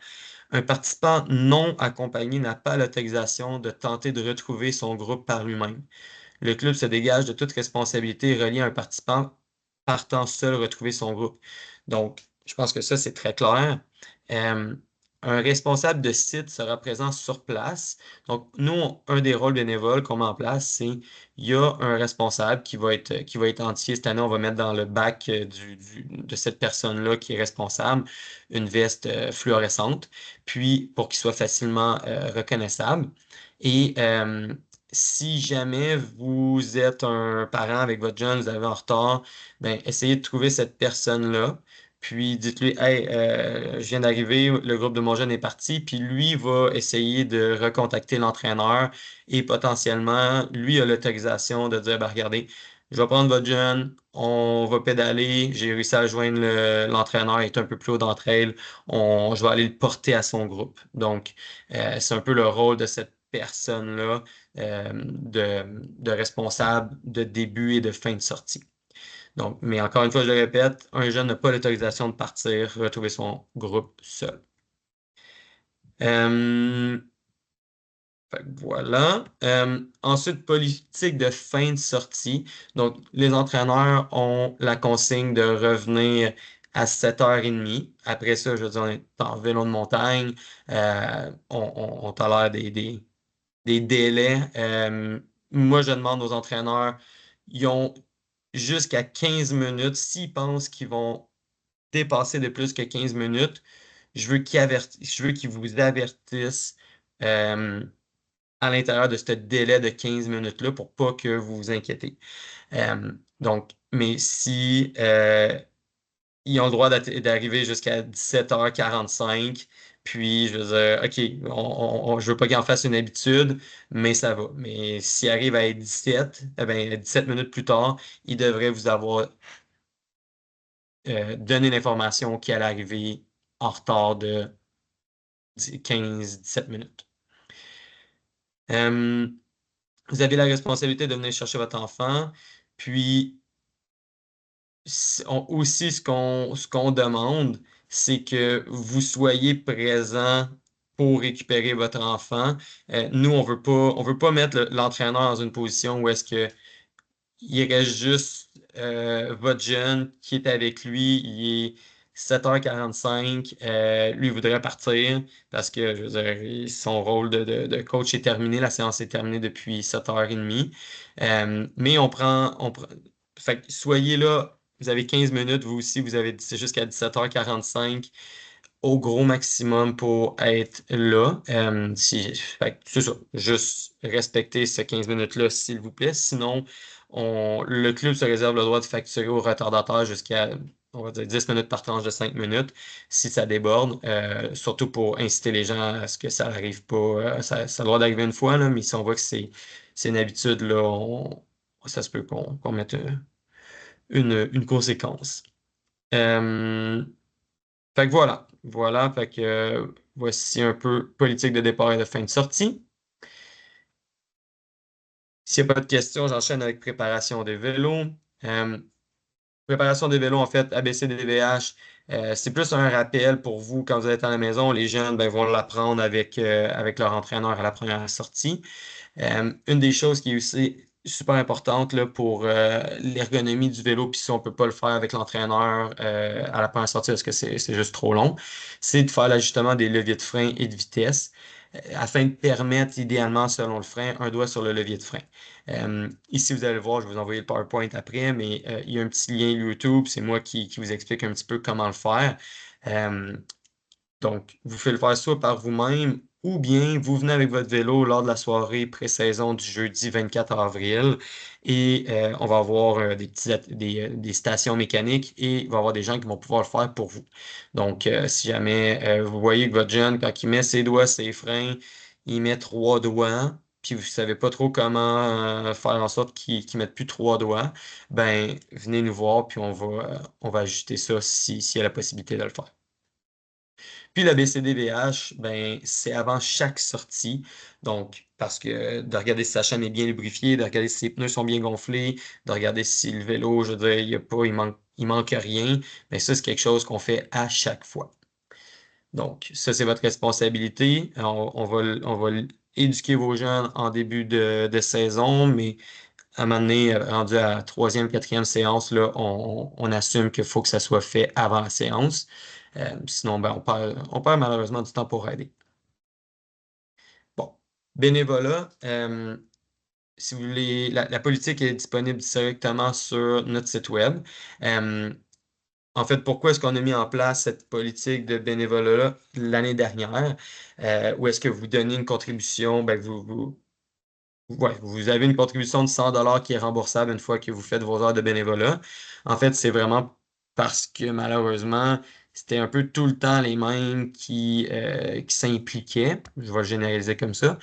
Un participant non accompagné n'a pas l'autorisation de tenter de retrouver son groupe par lui-même. Le club se dégage de toute responsabilité reliée à un participant partant seul retrouver son groupe. Donc, je pense que ça, c'est très clair. Euh, un responsable de site sera présent sur place. Donc, nous, un des rôles bénévoles qu'on met en place, c'est il y a un responsable qui va être entier. Cette année, on va mettre dans le bac de cette personne-là qui est responsable une veste fluorescente, puis pour qu'il soit facilement reconnaissable. Et si jamais vous êtes un parent avec votre jeune, vous avez en retard, ben, essayez de trouver cette personne-là. Puis dites-lui, hey, je viens d'arriver, le groupe de mon jeune est parti, puis lui va essayer de recontacter l'entraîneur et potentiellement, lui a l'autorisation de dire, ben, regardez, je vais prendre votre jeune, on va pédaler, j'ai réussi à joindre l'entraîneur, il est un peu plus haut d'entre elles, je vais aller le porter à son groupe. Donc, c'est un peu le rôle de cette personnes-là de responsables de début et de fin de sortie. Donc, mais encore une fois, je le répète, un jeune n'a pas l'autorisation de partir, retrouver son groupe seul. Fait que voilà. Ensuite, politique de fin de sortie. Donc, les entraîneurs ont la consigne de revenir à 7h30. Après ça, je veux dire, on est en vélo de montagne. On tolère des délais. Moi, je demande aux entraîneurs, ils ont jusqu'à 15 minutes. S'ils pensent qu'ils vont dépasser de plus que 15 minutes, je veux qu'ils vous avertissent à l'intérieur de ce délai de 15 minutes-là pour pas que vous vous inquiétez. Donc, mais si ils ont le droit d'arriver jusqu'à 17h45, puis je veux dire, OK, je veux pas qu'ils en fassent une habitude, mais ça va. Mais s'ils arrivent à être 17 minutes plus tard, ils devraient vous avoir donné l'information qui allait arriver en retard de 15-17 minutes. Vous avez la responsabilité de venir chercher votre enfant. Puis, aussi, ce qu'on demande, c'est que vous soyez présent pour récupérer votre enfant. Nous, on veut pas mettre l'entraîneur dans une position où est-ce que il reste juste votre jeune qui est avec lui. Il est 7h45. Lui, il voudrait partir parce que, je veux dire, son rôle de coach est terminé. La séance est terminée depuis 7h30. Mais fait que soyez là. Vous avez 15 minutes. Vous aussi, c'est jusqu'à 17h45 au gros maximum pour être là. Fait que c'est ça. Juste respectez ces 15 minutes-là, s'il vous plaît. Sinon, le club se réserve le droit de facturer au retardateur jusqu'à, on va dire, 10 minutes par tranche de 5 minutes si ça déborde. Surtout pour inciter les gens à ce que ça n'arrive pas. Ça a le droit d'arriver une fois, là, mais si on voit que c'est une habitude, là, ça se peut qu'on mette une conséquence. Fait que voilà. Voilà, fait que voici un peu politique de départ et de fin de sortie. S'il n'y a pas de questions, j'enchaîne avec préparation des vélos. Préparation des vélos, en fait, ABCDVH, c'est plus un rappel pour vous quand vous êtes à la maison. Les jeunes vont l'apprendre avec leur entraîneur à la première sortie. Une des choses qui est aussi super importante là, pour l'ergonomie du vélo, puis si on ne peut pas le faire avec l'entraîneur à la première sortie parce que c'est juste trop long, c'est de faire l'ajustement des leviers de frein et de vitesse afin de permettre idéalement, selon le frein, un doigt sur le levier de frein. Ici, vous allez le voir, je vais vous envoyer le PowerPoint après, mais il y a un petit lien YouTube, c'est moi qui vous explique un petit peu comment le faire. Donc, vous faites le faire soit par vous-même ou bien vous venez avec votre vélo lors de la soirée pré-saison du jeudi 24 avril et on va avoir des stations mécaniques et il va y avoir des gens qui vont pouvoir le faire pour vous. Donc, si jamais vous voyez que votre jeune, quand il met ses doigts, ses freins, il met 3 doigts, puis vous ne savez pas trop comment faire en sorte qu'il ne mette plus 3 doigts, ben venez nous voir puis on va ajuster ça s'il y a la possibilité de le faire. Puis la BCDVH, ben, c'est avant chaque sortie. Donc, parce que de regarder si sa chaîne est bien lubrifiée, de regarder si ses pneus sont bien gonflés, de regarder si le vélo, je veux dire, il manque rien. Mais ça, c'est quelque chose qu'on fait à chaque fois. Donc, ça, c'est votre responsabilité. On va éduquer vos jeunes en début de saison, mais à un moment donné, rendu à la 3e, 4e séance, là, on assume qu'il faut que ça soit fait avant la séance. Sinon, ben, on perd malheureusement du temps pour aider. Bon, bénévolat, si vous voulez, la politique est disponible directement sur notre site web. En fait, pourquoi est-ce qu'on a mis en place cette politique de bénévolat l'année dernière? Où est-ce que vous donnez une contribution? Ben, vous avez une contribution de 100 $ qui est remboursable une fois que vous faites vos heures de bénévolat. En fait, c'est vraiment parce que malheureusement, c'était un peu tout le temps les mêmes qui s'impliquaient. Je vais le généraliser comme ça.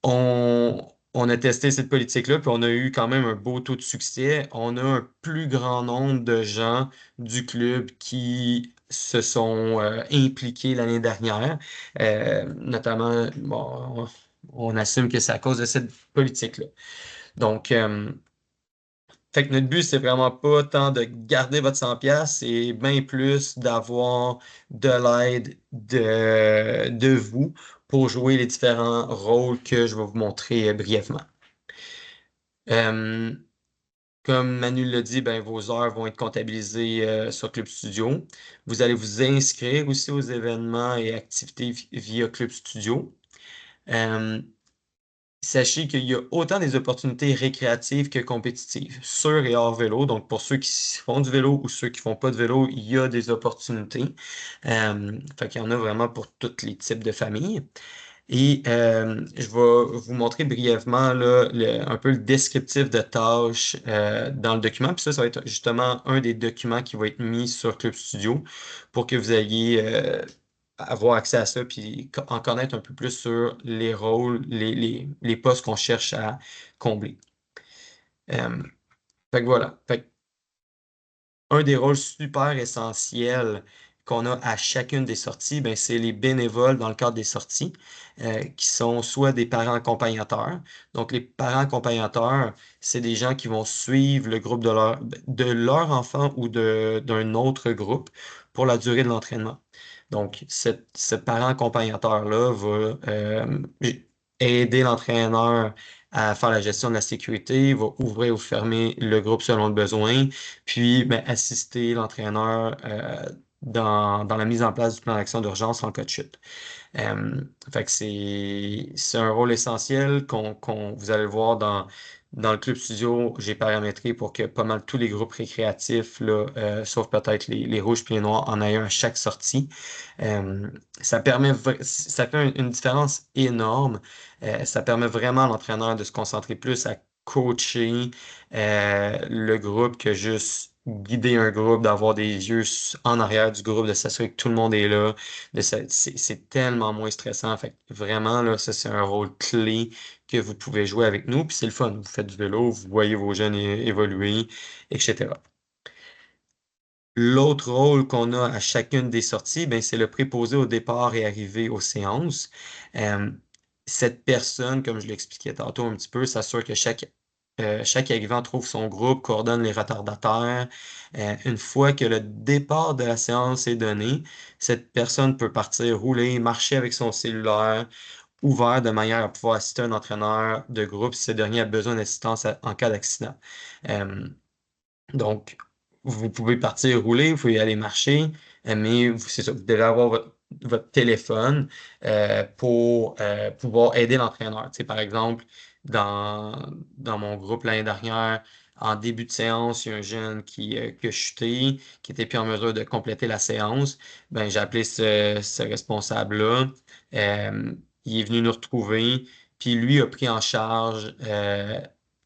On a testé cette politique-là, puis on a eu quand même un beau taux de succès. On a un plus grand nombre de gens du club qui se sont impliqués l'année dernière. Notamment, bon, on assume que c'est à cause de cette politique-là. Donc, fait que notre but, c'est vraiment pas tant de garder votre 100$, c'est bien plus d'avoir de l'aide de vous pour jouer les différents rôles que je vais vous montrer brièvement. Comme Manu l'a dit, ben, vos heures vont être comptabilisées sur Club Studio. Vous allez vous inscrire aussi aux événements et activités via Club Studio. Sachez qu'il y a autant des opportunités récréatives que compétitives, sur et hors vélo. Donc, pour ceux qui font du vélo ou ceux qui font pas de vélo, il y a des opportunités. Fait qu'il y en a vraiment pour tous les types de familles. Et je vais vous montrer brièvement là, un peu le descriptif de tâches dans le document. Puis ça va être justement un des documents qui va être mis sur Club Studio pour que vous ayez avoir accès à ça puis en connaître un peu plus sur les rôles, les postes qu'on cherche à combler. Fait que voilà. Fait que un des rôles super essentiels qu'on a à chacune des sorties, ben, c'est les bénévoles dans le cadre des sorties, qui sont soit des parents accompagnateurs. Donc, les parents accompagnateurs, c'est des gens qui vont suivre le groupe de leur enfant ou d'un autre groupe pour la durée de l'entraînement. Donc, ce parent accompagnateur-là va aider l'entraîneur à faire la gestion de la sécurité, va ouvrir ou fermer le groupe selon le besoin, puis ben, assister l'entraîneur dans la mise en place du plan d'action d'urgence en cas de chute. Fait que c'est un rôle essentiel vous allez le voir dans le Club Studio, j'ai paramétré pour que pas mal tous les groupes récréatifs, là, sauf peut-être les rouges et les noirs, en aient un à chaque sortie. Ça fait une différence énorme. Ça permet vraiment à l'entraîneur de se concentrer plus à coacher le groupe que juste guider un groupe, d'avoir des yeux en arrière du groupe, de s'assurer que tout le monde est là. C'est tellement moins stressant. Fait que vraiment, là, ça, c'est un rôle clé que vous pouvez jouer avec nous. Puis c'est le fun. Vous faites du vélo, vous voyez vos jeunes évoluer, etc. L'autre rôle qu'on a à chacune des sorties, ben, c'est le préposé au départ et arrivée aux séances. Cette personne, comme je l'expliquais tantôt un petit peu, s'assure que chaque arrivant trouve son groupe, coordonne les retardataires. Une fois que le départ de la séance est donné, cette personne peut partir rouler, marcher avec son cellulaire ouvert de manière à pouvoir assister un entraîneur de groupe si ce dernier a besoin d'assistance en cas d'accident. Donc, vous pouvez partir rouler, vous pouvez aller marcher, mais c'est ça, vous devez avoir votre téléphone pour pouvoir aider l'entraîneur. Tu sais, par exemple, dans mon groupe l'année dernière, en début de séance, il y a un jeune qui a chuté, qui n'était plus en mesure de compléter la séance. Ben, j'ai appelé ce responsable-là. Il est venu nous retrouver, puis lui a pris en charge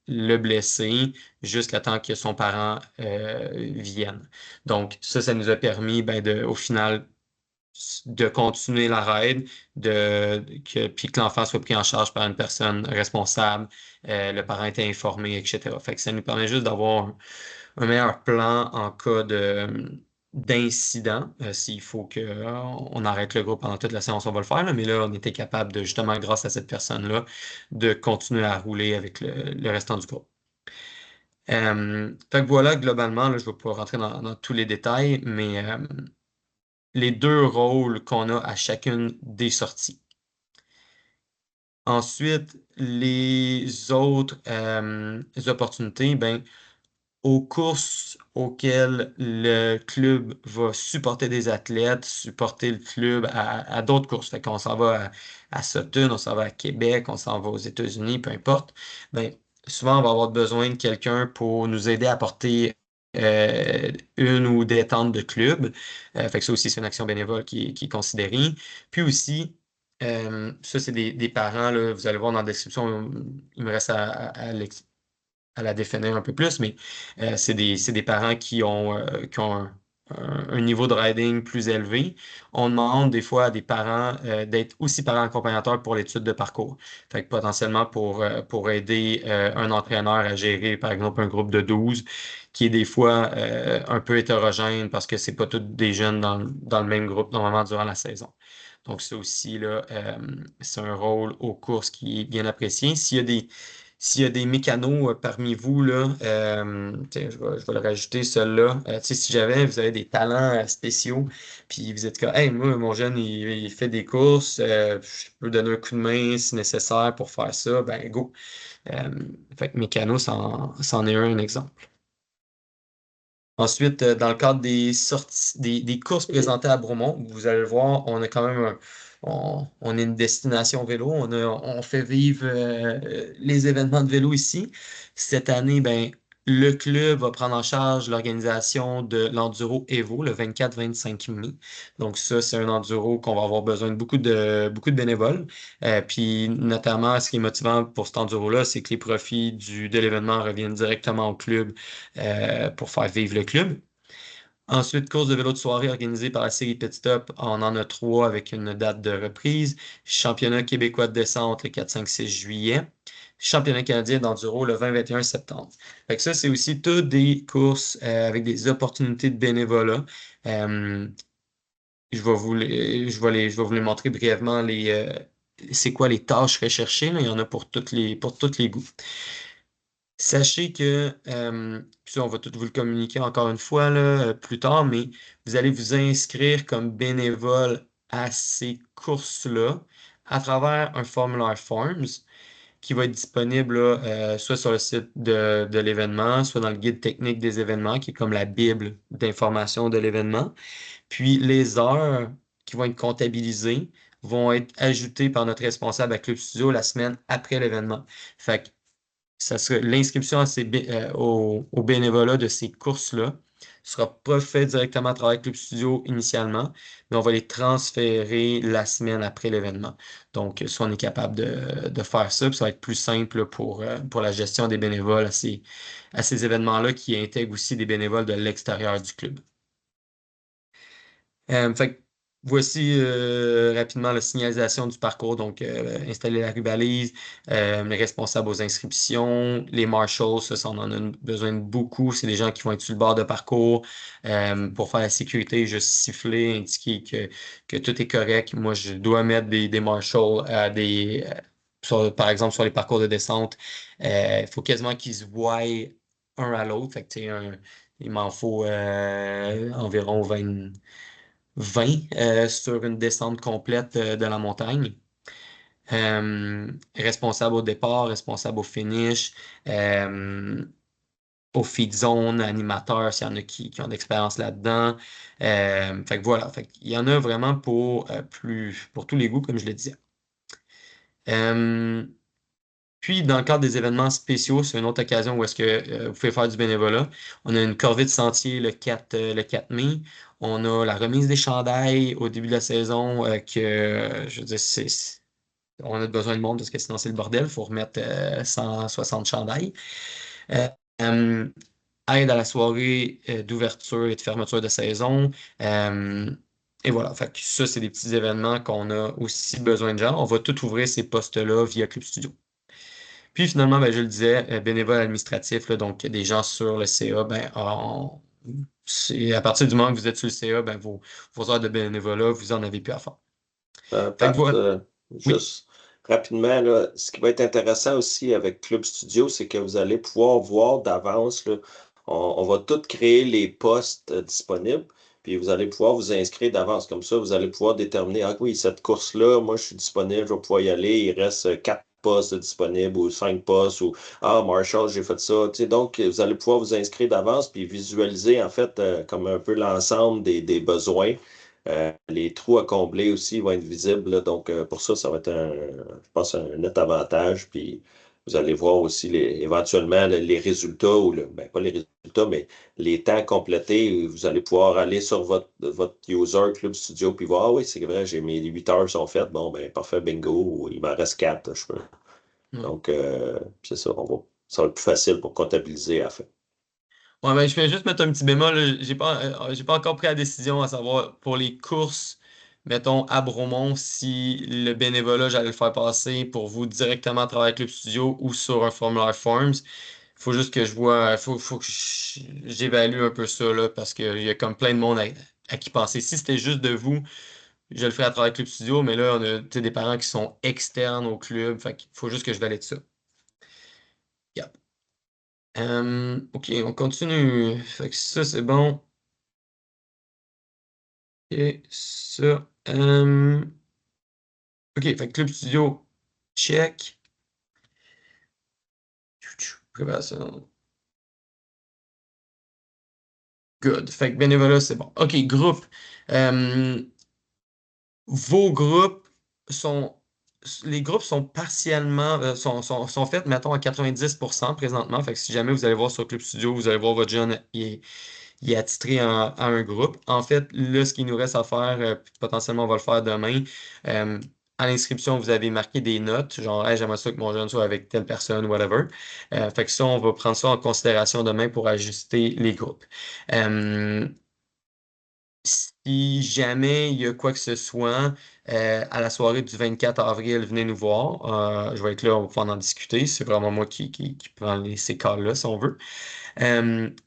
le blessé jusqu'à temps que son parent vienne. Donc, ça nous a permis, ben, au final, de continuer la raid, puis que l'enfant soit pris en charge par une personne responsable, le parent était informé, etc. Fait que ça nous permet juste d'avoir un meilleur plan en cas d'incident. S'il faut qu'on arrête le groupe pendant toute la séance, on va le faire, là, mais là, on était capable de, justement, grâce à cette personne-là, de continuer à rouler avec le restant du groupe. Fait que voilà, globalement, là, je ne vais pas rentrer dans tous les détails, mais les deux rôles qu'on a à chacune des sorties. Ensuite, les autres opportunités, ben, aux courses auxquelles le club va supporter des athlètes, supporter le club à d'autres courses. Fait qu'on s'en va à Sutton, on s'en va à Québec, on s'en va aux États-Unis, peu importe. Ben, souvent, on va avoir besoin de quelqu'un pour nous aider à porter une ou des tentes de club. Fait que ça aussi, c'est une action bénévole qui est considérée. Puis aussi, ça, c'est des parents, là, vous allez voir dans la description, il me reste à la définir un peu plus, mais c'est des parents qui ont un niveau de riding plus élevé. On demande des fois à des parents d'être aussi parents accompagnateurs pour l'étude de parcours. Fait que potentiellement pour aider un entraîneur à gérer, par exemple, un groupe de 12 qui est des fois un peu hétérogène parce que c'est pas tous des jeunes dans le même groupe normalement durant la saison. Donc, ça aussi, là, c'est un rôle aux courses qui est bien apprécié. S'il y a des mécanos parmi vous, là, tiens, je vais le rajouter, celui-là. Si vous avez des talents spéciaux, puis vous êtes comme, hey, moi, mon jeune, il fait des courses, je peux donner un coup de main si nécessaire pour faire ça, ben go. Fait que mécano, c'en est un exemple. Ensuite, dans le cadre des sorties, des courses présentées à Bromont, vous allez le voir, on a quand même on est une destination vélo. On fait vivre les événements de vélo ici. Cette année, ben, le club va prendre en charge l'organisation de l'Enduro Evo le 24-25 mai. Donc, ça, c'est un enduro qu'on va avoir besoin de beaucoup de bénévoles. Puis, notamment, ce qui est motivant pour cet enduro-là, c'est que les profits de l'événement reviennent directement au club pour faire vivre le club. Ensuite, course de vélo de soirée organisée par la série Pit Stop. On en a 3 avec une date de reprise. Championnat québécois de descente le 4, 5, 6 juillet. Championnat canadien d'enduro le 20, 21 septembre. Fait que ça, c'est aussi toutes des courses avec des opportunités de bénévolat. Je vais vous les montrer brièvement c'est quoi les tâches recherchées, là. Il y en a pour tous les goûts. Sachez que, puis ça, on va tout vous le communiquer encore une fois là, plus tard, mais vous allez vous inscrire comme bénévole à ces courses-là à travers un formulaire Forms qui va être disponible là, soit sur le site de l'événement, soit dans le guide technique des événements, qui est comme la Bible d'information de l'événement. Puis les heures qui vont être comptabilisées vont être ajoutées par notre responsable à Club Studio la semaine après l'événement. Fait que l'inscription au bénévolat de ces courses-là sera pas faite directement à travers Club Studio initialement, mais on va les transférer la semaine après l'événement. Donc, soit on est capable de faire ça, puis ça va être plus simple pour la gestion des bénévoles à ces événements-là qui intègrent aussi des bénévoles de l'extérieur du club. Fait que voici rapidement la signalisation du parcours. Donc, installer la rue balise, les responsables aux inscriptions, les marshals, ça on en a besoin de beaucoup. C'est des gens qui vont être sur le bord de parcours pour faire la sécurité, juste siffler, indiquer que tout est correct. Moi, je dois mettre des marshals par exemple, sur les parcours de descente. Il faut quasiment qu'ils se voient un à l'autre. Fait que, il m'en faut environ 20 sur une descente complète de la montagne. Responsable au départ, responsable au finish, au feed zone, animateur, s'il y en a qui ont de l'expérience là-dedans. Fait que voilà, il y en a vraiment pour tous les goûts, comme je le disais. Puis, dans le cadre des événements spéciaux, c'est une autre occasion où est-ce que vous pouvez faire du bénévolat. On a une corvée de sentier le 4 mai. On a la remise des chandails au début de la saison je veux dire, on a besoin de monde parce que sinon c'est le bordel. Il faut remettre 160 chandails. Aide à la soirée d'ouverture et de fermeture de saison. Et voilà, fait que ça, c'est des petits événements qu'on a aussi besoin de gens. On va tout ouvrir ces postes-là via Club Studio. Puis finalement, ben, je le disais, bénévole administratif, là, donc des gens sur le CA, ben, c'est à partir du moment que vous êtes sur le CA, ben, vos heures de bénévolat, vous en avez plus à faire. Fait que voilà. Juste rapidement, là, ce qui va être intéressant aussi avec Club Studio, c'est que vous allez pouvoir voir d'avance, là, on va tout créer les postes disponibles, puis vous allez pouvoir vous inscrire d'avance. Comme ça, vous allez pouvoir déterminer, ah oui, cette course-là, moi, je suis disponible, je vais pouvoir y aller, il reste 4 postes disponibles ou 5 postes, ou ah, Marshall, j'ai fait ça. Tu sais, donc, vous allez pouvoir vous inscrire d'avance, puis visualiser, en fait, comme un peu l'ensemble des besoins. Les trous à combler aussi vont être visibles, là. Donc, pour ça, ça va être, je pense, un net avantage. Puis, vous allez voir aussi éventuellement les résultats, ben, pas les résultats, mais les temps complétés. Vous allez pouvoir aller sur votre user Club Studio puis voir, ah oui, c'est vrai, mes 8 heures sont faites. Bon, ben, parfait, bingo. Il m'en reste 4. Je peux. Donc, c'est ça. Ça va être plus facile pour comptabiliser à la fin. Ouais, ben, je vais juste mettre un petit bémol, là. J'ai pas encore pris la décision à savoir pour les courses, mettons, à Bromont, si le bénévolat, j'allais le faire passer pour vous directement à travers Club Studio ou sur un formulaire Forms. Faut juste que je vois, faut que j'évalue un peu ça, là, parce qu'il y a comme plein de monde à qui penser. Si c'était juste de vous, je le ferai à travers Club Studio, mais là, on a des parents qui sont externes au club. Fait qu'il faut juste que je valide ça. Yep. OK, on continue. Fait que ça, c'est bon. Et ça. OK, fait que Club Studio, check. Préparation. Good. Fait que bénévolat, c'est bon. OK, groupe. Vos groupes sont. Les groupes sont partiellement. Sont faits, mettons, à 90% présentement. Fait que si jamais vous allez voir sur Club Studio, vous allez voir votre jeune, il est attitré à un groupe. En fait, là, ce qu'il nous reste à faire, puis potentiellement on va le faire demain, à l'inscription, vous avez marqué des notes, genre, hey, j'aimerais ça que mon jeune soit avec telle personne, whatever. Fait que ça, on va prendre ça en considération demain pour ajuster les groupes. Si jamais il y a quoi que ce soit, à la soirée du 24 avril, venez nous voir. Je vais être là, on va pouvoir en discuter. C'est vraiment moi qui prends ces cas-là, si on veut.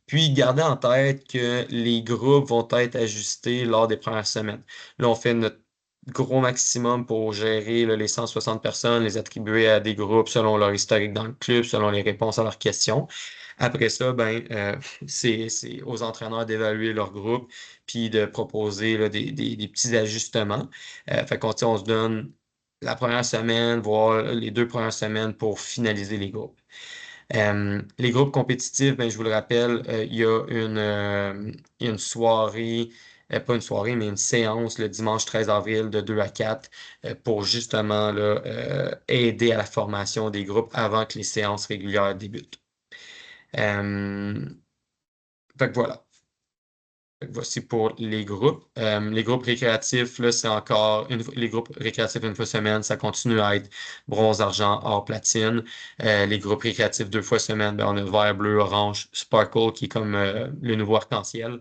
Puis, gardez en tête que les groupes vont être ajustés lors des premières semaines. Là, on fait notre gros maximum pour gérer là, les 160 personnes, les attribuer à des groupes selon leur historique dans le club, selon les réponses à leurs questions. Après ça, ben, c'est aux entraîneurs d'évaluer leur groupe puis de proposer là, des petits ajustements. Fait qu'on on se donne la première semaine, voire les 2 premières semaines pour finaliser les groupes. Les groupes compétitifs, ben, je vous le rappelle, il y a une soirée, pas une soirée, mais une séance le dimanche 13 avril de 2 à 4 pour justement là, aider à la formation des groupes avant que les séances régulières débutent. Fait que voilà. Voici pour les groupes. Les groupes récréatifs, là, c'est encore les groupes récréatifs une fois semaine, ça continue à être bronze, argent, or, platine. Les groupes récréatifs 2 fois semaine, ben, on a vert, bleu, orange, sparkle, qui est comme le nouveau arc-en-ciel,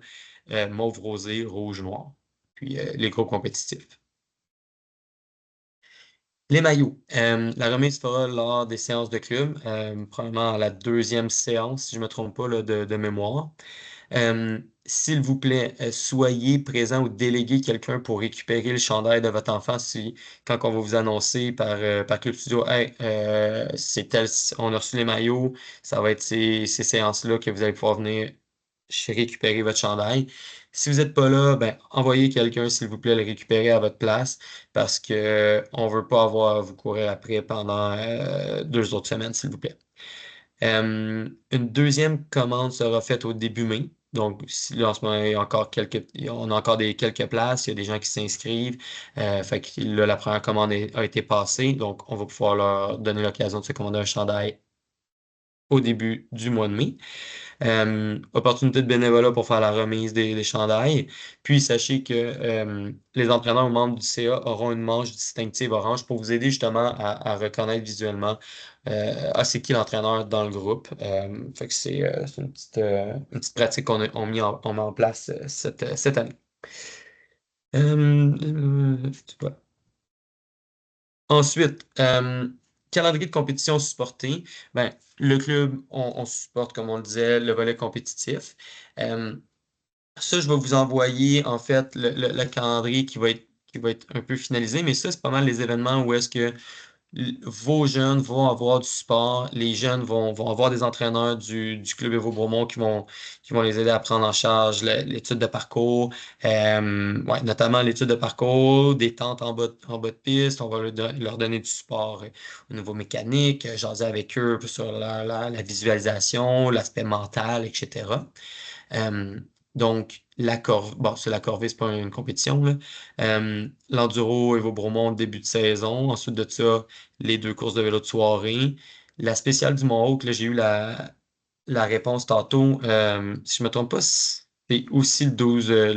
mauve, rosé, rouge, noir. Puis les groupes compétitifs. Les maillots. La remise se fera lors des séances de club, probablement à la 2e séance, si je ne me trompe pas, là, de mémoire. S'il vous plaît, soyez présent ou déléguez quelqu'un pour récupérer le chandail de votre enfant quand on va vous annoncer par Club Studio, hey, on a reçu les maillots, ça va être ces séances-là que vous allez pouvoir venir récupérer votre chandail. Si vous n'êtes pas là, ben, envoyez quelqu'un, s'il vous plaît, le récupérer à votre place parce qu'on ne veut pas avoir à vous courir après pendant 2 autres semaines, s'il vous plaît. Une deuxième commande sera faite au début mai. Donc, si là, en ce moment, on a encore quelques places, il y a des gens qui s'inscrivent. Fait que là, la première commande a été passée. Donc, on va pouvoir leur donner l'occasion de se commander un chandail au début du mois de mai. Opportunité de bénévolat pour faire la remise des chandails. Puis, sachez que les entraîneurs ou membres du CA auront une manche distinctive orange pour vous aider justement à reconnaître visuellement c'est qui l'entraîneur dans le groupe. Fait que c'est une petite pratique on met en place cette année. Voilà. Ensuite, calendrier de compétition supporté. Ben, le club, on supporte, comme on le disait, le volet compétitif. Ça, je vais vous envoyer, en fait, le calendrier qui va être un peu finalisé, mais ça, c'est pas mal les événements où est-ce que vos jeunes vont avoir du support, les jeunes vont avoir des entraîneurs du Club Evo Bromont qui vont les aider à prendre en charge l'étude de parcours, notamment l'étude de parcours, des tentes en bas de piste, on va leur donner du support au niveau mécanique, jaser avec eux sur la visualisation, l'aspect mental, etc. Donc, c'est la corvée, c'est pas une compétition, là. L'enduro Evo Bromont, début de saison. Ensuite de ça, les 2 courses de vélo de soirée. La spéciale du Mont-Haut, là, j'ai eu la réponse tantôt. Si je me trompe pas, c'est aussi le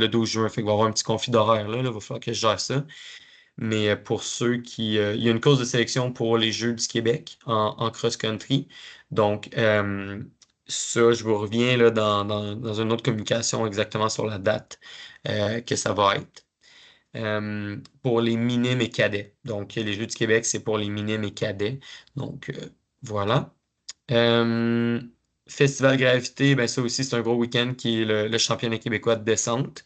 12 juin. Fait qu'il va y avoir un petit conflit d'horaire, là. Il va falloir que je gère ça. Mais pour ceux il y a une course de sélection pour les Jeux du Québec en cross-country. Donc, ça, je vous reviens là, dans une autre communication exactement sur la date que ça va être. Pour les minimes et cadets. Donc, les Jeux du Québec, c'est pour les minimes et cadets. Donc, voilà. Festival Gravité, ben ça aussi, c'est un gros week-end qui est le championnat québécois de descente.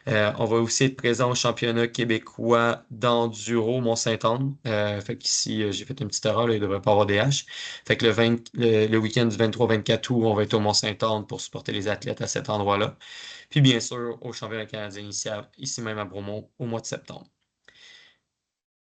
On va aussi être présent au championnat québécois d'enduro Mont-Saint-Anne. Fait qu'ici, j'ai fait une petite erreur, là, il ne devrait pas avoir des haches. Fait que le week-end du 23-24 août, on va être au Mont-Saint-Anne pour supporter les athlètes à cet endroit-là. Puis bien sûr, au championnat canadien ici même à Bromont au mois de septembre.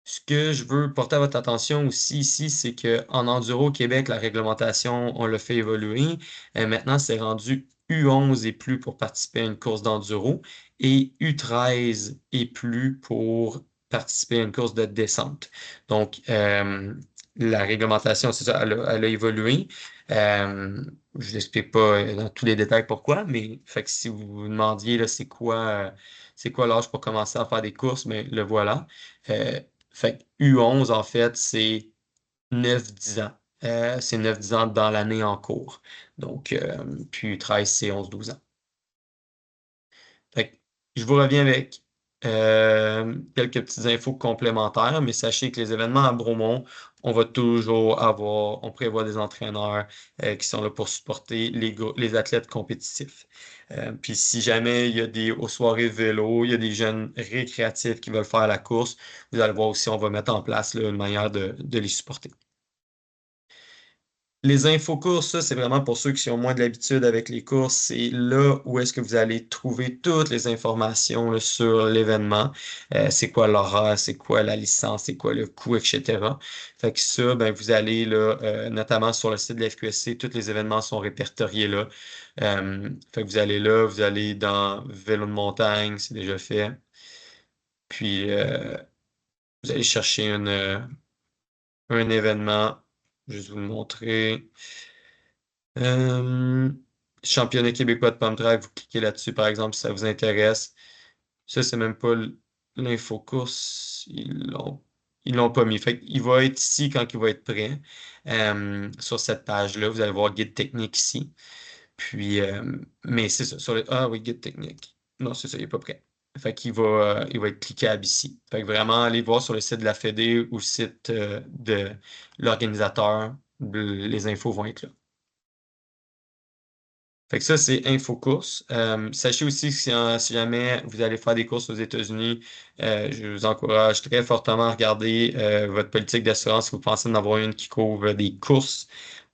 Ce que je veux porter à votre attention aussi ici, c'est qu'en enduro au Québec, la réglementation, on l'a fait évoluer. Maintenant, c'est rendu U11 et plus pour participer à une course d'enduro et U13 et plus pour participer à une course de descente. Donc, la réglementation, c'est ça, elle a évolué. Je ne l'explique pas dans tous les détails pourquoi, mais fait que si vous vous demandiez là, c'est quoi l'âge pour commencer à faire des courses, mais le voilà. Fait que U11, en fait, c'est 9-10 ans. C'est 9-10 ans dans l'année en cours. Donc, puis U13, c'est 11-12 ans. Fait que je vous reviens avec quelques petites infos complémentaires, mais sachez que les événements à Bromont, on va toujours on prévoit des entraîneurs qui sont là pour supporter les athlètes compétitifs. Puis si jamais il y a aux soirées vélo, il y a des jeunes récréatifs qui veulent faire la course, vous allez voir aussi, on va mettre en place là, une manière de les supporter. Les infocourses, ça, c'est vraiment pour ceux qui ont moins de l'habitude avec les courses. C'est là où est-ce que vous allez trouver toutes les informations là, sur l'événement. C'est quoi l'horaire, c'est quoi la licence, c'est quoi le coût, etc. Fait que ça, ben, vous allez là, notamment sur le site de la FQSC, tous les événements sont répertoriés là. Fait que vous allez là, vous allez dans vélo de montagne, c'est déjà fait. Puis, vous allez chercher un événement. Je vais vous le montrer. Championnat québécois de pump drive, vous cliquez là-dessus, par exemple, si ça vous intéresse. Ça, c'est même pas l'infocourse. Ils l'ont pas mis. Fait qu'il va être ici quand il va être prêt. Sur cette page-là, vous allez voir guide technique ici. Puis, mais c'est ça. Ah oui, guide technique. Non, c'est ça, il n'est pas prêt. Fait il va être cliquable ici. Fait que vraiment, allez voir sur le site de la Fédé ou le site de l'organisateur. Les infos vont être là. Fait que ça, c'est InfoCourse. Sachez aussi que si jamais vous allez faire des courses aux États-Unis, je vous encourage très fortement à regarder votre politique d'assurance si vous pensez en avoir une qui couvre des courses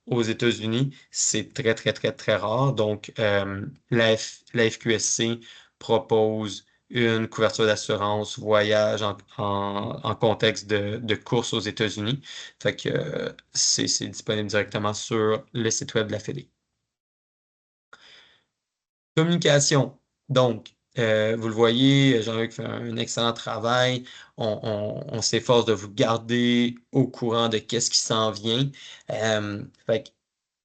aux États-Unis. C'est très, très, très, très rare. Donc, la FQSC propose une couverture d'assurance voyage en contexte de course aux États-Unis. Fait que c'est disponible directement sur le site web de la Fédé. Communication. Donc, vous le voyez, Jean-Luc fait un excellent travail. On s'efforce de vous garder au courant de qu'est-ce qui s'en vient. Fait que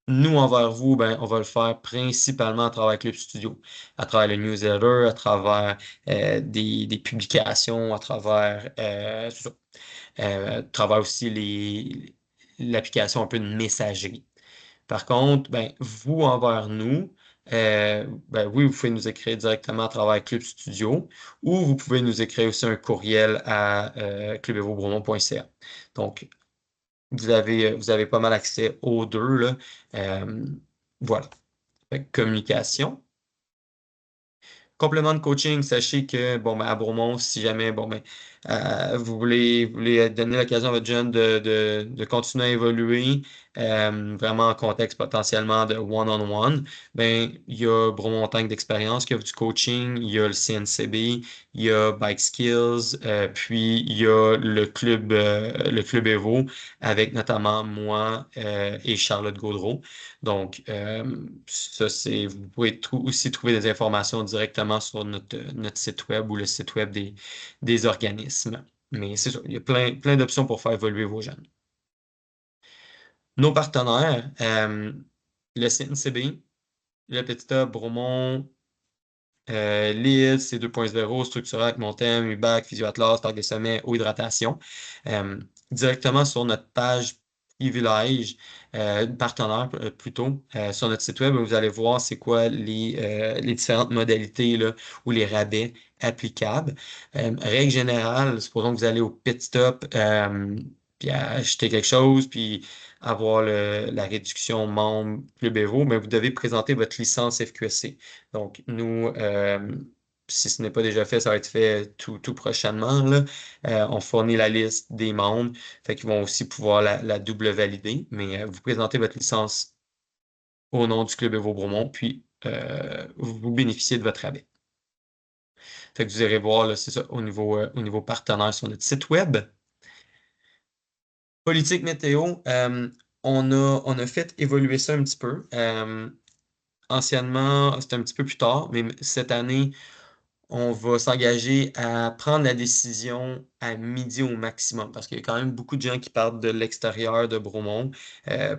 nous, envers vous, ben, on va le faire principalement à travers Club Studio, à travers le newsletter, à travers des publications, à travers aussi l'application un peu de messagerie. Par contre, ben, vous envers nous, ben, oui, vous pouvez nous écrire directement à travers Club Studio ou vous pouvez nous écrire aussi un courriel à clubevobromont.ca. Donc, vous avez pas mal accès aux deux, là. Voilà. Fait que communication. Complément de coaching, sachez que bon, ben, à Bromont, si jamais bon, ben, vous voulez donner l'occasion à votre jeune de continuer à évoluer, vraiment en contexte potentiellement de one-on-one, ben, il y a Bromont Tank d'expérience qui offre du coaching, il y a le CNCB, il y a Bike Skills, puis il y a le club Evo avec notamment moi et Charlotte Gaudreau. Donc, ça, vous pouvez aussi trouver des informations directement sur notre site web ou le site web des organismes. Mais c'est ça, il y a plein d'options pour faire évoluer vos jeunes. Nos partenaires, le CNCB, le Petit A, Bromont, Lille, c'est 2.0, Structurac, Montaigne, UBAC, Physio-Atlas, Parc des Sommets, eau hydratation. Directement sur notre page privilège, partenaire plutôt, sur notre site web, vous allez voir c'est quoi les différentes modalités là, ou les rabais applicables. Règle générale, supposons que vous allez au pit stop, puis acheter quelque chose, puis avoir la réduction membre Club Evo, mais vous devez présenter votre licence FQSC. Donc, nous, si ce n'est pas déjà fait, ça va être fait tout prochainement, là. On fournit la liste des membres, fait qu'ils vont aussi pouvoir la double valider, mais vous présentez votre licence au nom du Club Évo Bromont, puis vous bénéficiez de votre rabais. Fait que vous irez voir, là, c'est ça, au niveau partenaire sur notre site web. Politique météo, on a fait évoluer ça un petit peu. Anciennement, c'était un petit peu plus tard, mais cette année, on va s'engager à prendre la décision à midi au maximum, parce qu'il y a quand même beaucoup de gens qui partent de l'extérieur de Bromont,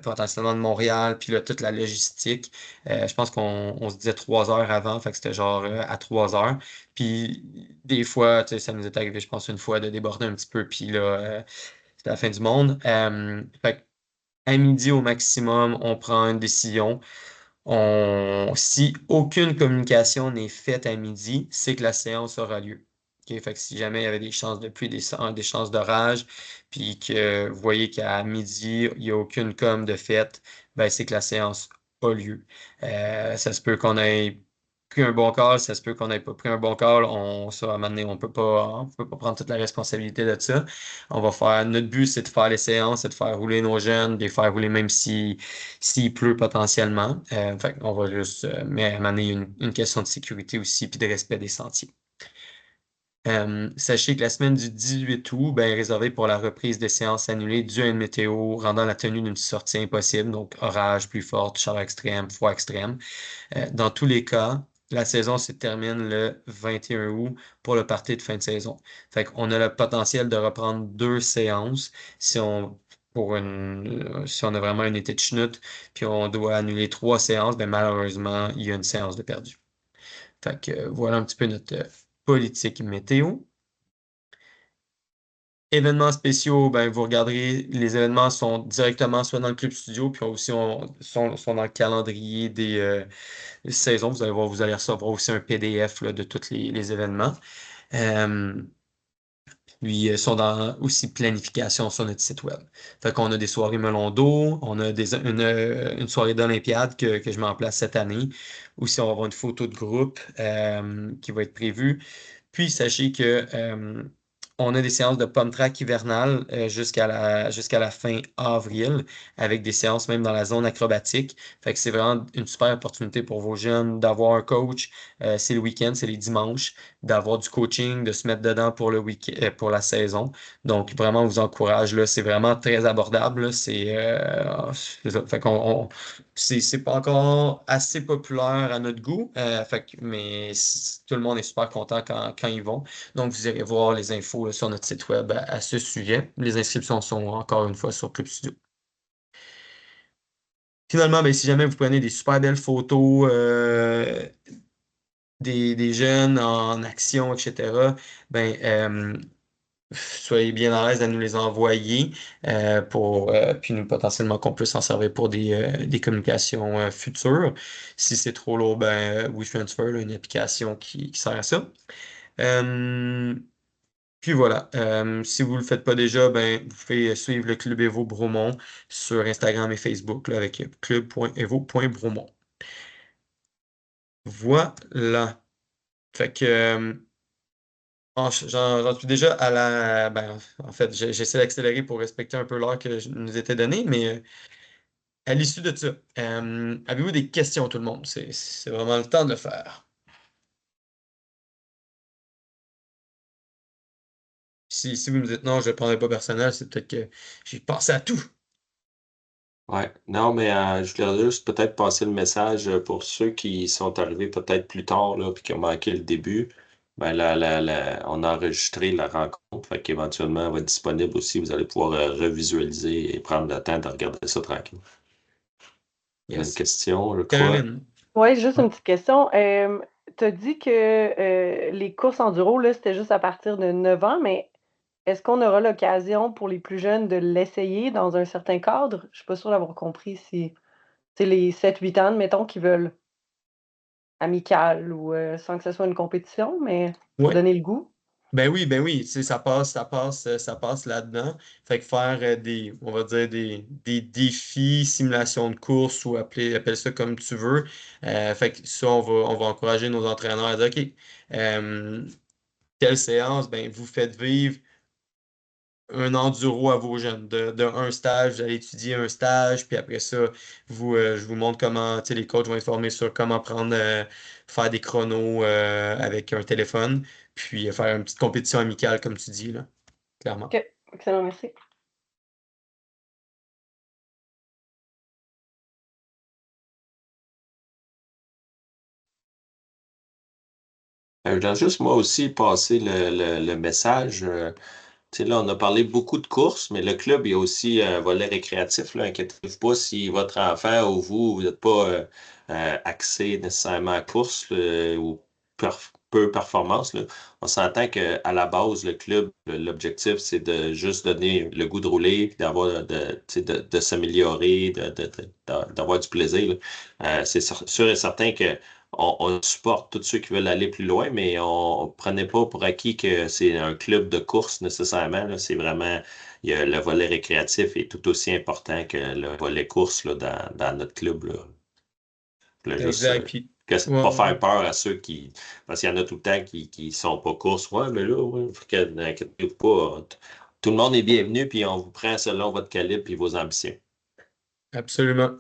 potentiellement de Montréal, puis là, toute la logistique. Je pense qu'on se disait 3 heures avant, fait que c'était genre à 3 heures. Puis des fois, tu sais, ça nous est arrivé, je pense, une fois de déborder un petit peu, puis là, c'était la fin du monde. Fait que à midi au maximum, on prend une décision. Si aucune communication n'est faite à midi, c'est que la séance aura lieu. OK? Fait que si jamais il y avait des chances de pluie, des chances d'orage, puis que vous voyez qu'à midi, il n'y a aucune com de faite, ben c'est que la séance a lieu. Ça se peut qu'on ait pris un bon call, ça se peut qu'on n'ait pas pris un bon call. Ça, à un moment donné, on peut pas prendre toute la responsabilité de ça. Notre but, c'est de faire les séances, c'est de faire rouler nos jeunes, de les faire rouler même s'il pleut potentiellement. Fait on va juste, mais à un moment donné, une question de sécurité aussi, puis de respect des sentiers. Sachez que la semaine du 18 août ben, est réservée pour la reprise des séances annulées due à une météo rendant la tenue d'une sortie impossible, donc orage, pluie forte, chaleur extrême, froid extrême. Dans tous les cas, la saison se termine le 21 août pour le party de fin de saison. Fait qu'on a le potentiel de reprendre 2 séances si on a vraiment un été de chenoute, puis on doit annuler 3 séances, ben malheureusement, il y a une séance de perdu. Fait que voilà un petit peu notre politique météo. Événements spéciaux, ben, vous regarderez, les événements sont directement soit dans le Club Studio, puis aussi sont dans le calendrier des saisons. Vous allez voir, vous allez recevoir aussi un PDF là, de tous les événements. Puis sont dans aussi planification sur notre site web. Fait qu'on a des soirées melon d'eau, on a une soirée d'Olympiade que je mets en place cette année. Aussi, on va avoir une photo de groupe qui va être prévue. Puis, sachez que on a des séances de pump track hivernales jusqu'à la fin avril, avec des séances même dans la zone acrobatique. Fait que c'est vraiment une super opportunité pour vos jeunes d'avoir un coach. C'est le week-end, c'est les dimanches, d'avoir du coaching, de se mettre dedans pour le week pour la saison. Donc, vraiment, on vous encourage, là. C'est vraiment très abordable, là. C'est ça. Fait c'est pas encore assez populaire à notre goût, mais tout le monde est super content quand ils vont. Donc, vous irez voir les infos là, sur notre site web à ce sujet. Les inscriptions sont encore une fois sur Club Studio. Finalement, ben, si jamais vous prenez des super belles photos des jeunes en action, etc., ben, soyez bien à l'aise à nous les envoyer puis nous potentiellement qu'on puisse en servir pour des communications futures. Si c'est trop lourd, ben WeTransfer, là, une application qui sert à ça. Puis voilà, si vous ne le faites pas déjà, ben, vous pouvez suivre le Club Évo Bromont sur Instagram et Facebook là, avec club.evo.bromont. Voilà. Fait que j'en suis déjà à la. Ben, en fait, j'essaie d'accélérer pour respecter un peu l'heure que nous était donnée, mais à l'issue de ça, avez-vous des questions, tout le monde? C'est vraiment le temps de le faire. Si vous me dites non, je ne le prendrai pas personnel, c'est peut-être que j'ai pensé à tout. Ouais, non, mais je voulais juste peut-être passer le message pour ceux qui sont arrivés peut-être plus tard, là, puis qui ont manqué le début. Ben, on a enregistré la rencontre, fait qu'éventuellement, elle va être disponible aussi. Vous allez pouvoir revisualiser et prendre le temps de regarder ça tranquille. Il y a une Yes. question, je crois. Caroline. Oui, juste une petite question. Tu as dit que les courses enduro, là, c'était juste à partir de 9 ans, mais est-ce qu'on aura l'occasion pour les plus jeunes de l'essayer dans un certain cadre? Je ne suis pas sûre d'avoir compris si c'est les 7-8 ans, mettons, qui veulent amical ou sans que ce soit une compétition, mais pour Ouais. donner le goût. Ben oui, tu sais, ça passe là-dedans. Fait que faire on va dire des défis, simulation de course ou appelle ça comme tu veux. Fait que ça, on va encourager nos entraîneurs à dire, OK, euh, telle séance, ben, vous faites vivre un enduro à vos jeunes. De un stage, vous allez étudier un stage, puis après ça, je vous montre comment, tu sais, les coachs vont être formés sur comment faire des chronos avec un téléphone, puis faire une petite compétition amicale, comme tu dis, là, clairement. OK, excellent, merci. Je voudrais juste moi aussi passer le message. Tu sais, là, on a parlé beaucoup de courses, mais le club, il y a aussi un volet récréatif. Là. Inquiétez-vous pas si votre enfant ou vous n'êtes pas axé nécessairement à course ou peu performance. Là. On s'entend qu'à la base, le club, l'objectif, c'est de juste donner le goût de rouler, puis tu sais, de s'améliorer, d'avoir du plaisir. Là. C'est sûr et certain que on supporte tous ceux qui veulent aller plus loin, mais on ne prenait pas pour acquis que c'est un club de course nécessairement. Là. C'est vraiment, le volet récréatif est tout aussi important que le volet course là, dans notre club. Là. Juste Exact. Puis, que c'est ouais, pas ouais. faire peur à ceux qui. Parce qu'il y en a tout le temps qui sont pas courses. Ouais, mais là, ouais, n'inquiétez-vous pas. Tout le monde est bienvenu, puis on vous prend selon votre calibre et vos ambitions. Absolument.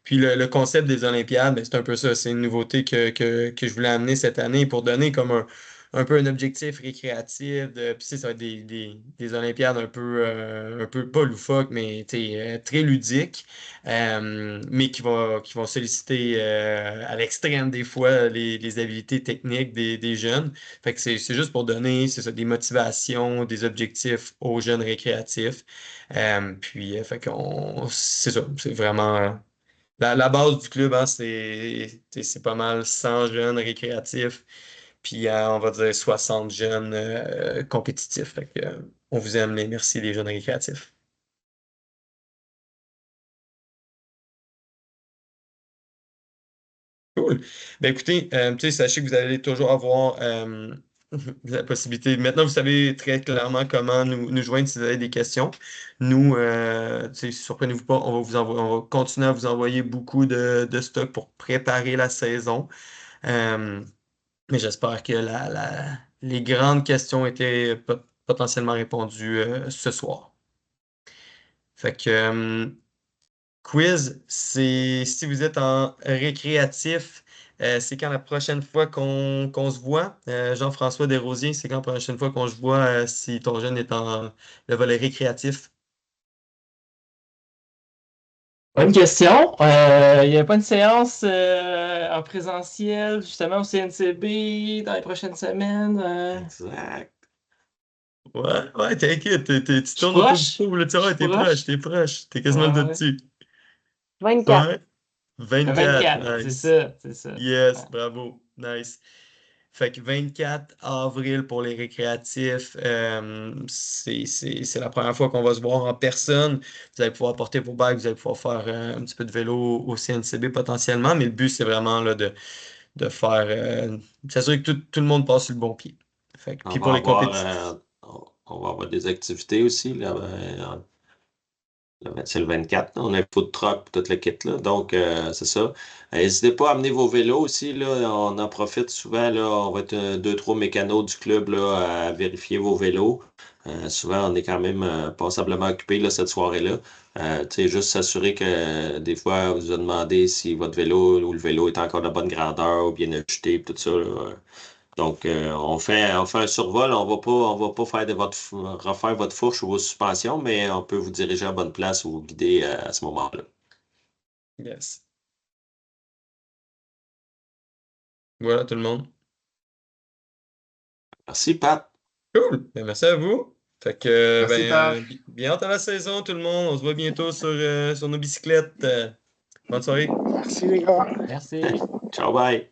Puis le concept des Olympiades, ben, c'est un peu ça. C'est une nouveauté que je voulais amener cette année pour donner comme un peu un objectif récréatif. Puis tu sais, ça va être des Olympiades un peu pas loufoques, mais tu sais, très ludiques, mais qui vont solliciter à l'extrême des fois les habiletés techniques des jeunes. Fait que c'est juste pour donner, c'est ça, des motivations, des objectifs aux jeunes récréatifs. Fait qu'on, c'est ça, c'est vraiment. La base du club, hein, c'est pas mal 100 jeunes récréatifs, puis on va dire 60 jeunes compétitifs. Fait que, on vous aime, merci les jeunes récréatifs. Cool. Ben écoutez, tu sais, sachez que vous allez toujours avoir la possibilité. Maintenant, vous savez très clairement comment nous joindre si vous avez des questions. Nous, tu sais, surprenez-vous pas, on va continuer à vous envoyer beaucoup de stock pour préparer la saison. Euh, Mais j'espère que les grandes questions étaient potentiellement répondues ce soir. Fait que quiz, c'est si vous êtes en récréatif, c'est quand la prochaine fois qu'on se voit? Jean-François Desrosiers, c'est quand la prochaine fois qu'on se voit si ton jeune est en le volet récréatif? Bonne question. Il n'y a pas une séance en présentiel justement au CNCB dans les prochaines semaines. Exact. Ouais, t'inquiète, tu Je suis tournes autour du proche. pot, là, tu Je vois, suis proche. t'es proche, t'es quasiment le Ouais. dessus. 24. Ouais, Le 24, 24, c'est nice. ça, c'est ça. Yes, Ouais. bravo, nice. Fait que 24 avril pour les récréatifs, c'est la première fois qu'on va se voir en personne. Vous allez pouvoir porter vos bagues, vous allez pouvoir faire un petit peu de vélo au CNCB potentiellement, mais le but, c'est vraiment là, de faire, s'assurer que tout le monde passe sur le bon pied. Fait que, On puis va pour les avoir, compétitions. on va avoir des activités aussi. Là, c'est le 24, là. On a un food truck, toute la kit là. Donc, c'est ça. N'hésitez pas à amener vos vélos aussi. Là. On en profite souvent. Là. On va être deux, trois mécanos du club là, à vérifier vos vélos. Souvent, on est quand même passablement occupé là, cette soirée-là. Tu sais, juste s'assurer que des fois, on vous a demandé si votre vélo ou le vélo est encore de bonne grandeur ou bien ajusté, tout ça. Là. Donc, on fait un survol. On va pas faire refaire votre fourche ou vos suspensions, mais on peut vous diriger à la bonne place ou vous guider à ce moment-là. Yes. Voilà tout le monde. Merci, Pat. Cool. Ben, merci à vous. Fait que, Merci, Pat. bien hâte à la saison, tout le monde. On se voit bientôt sur nos bicyclettes. Bonne soirée. Merci les gars. Merci. Ciao, bye.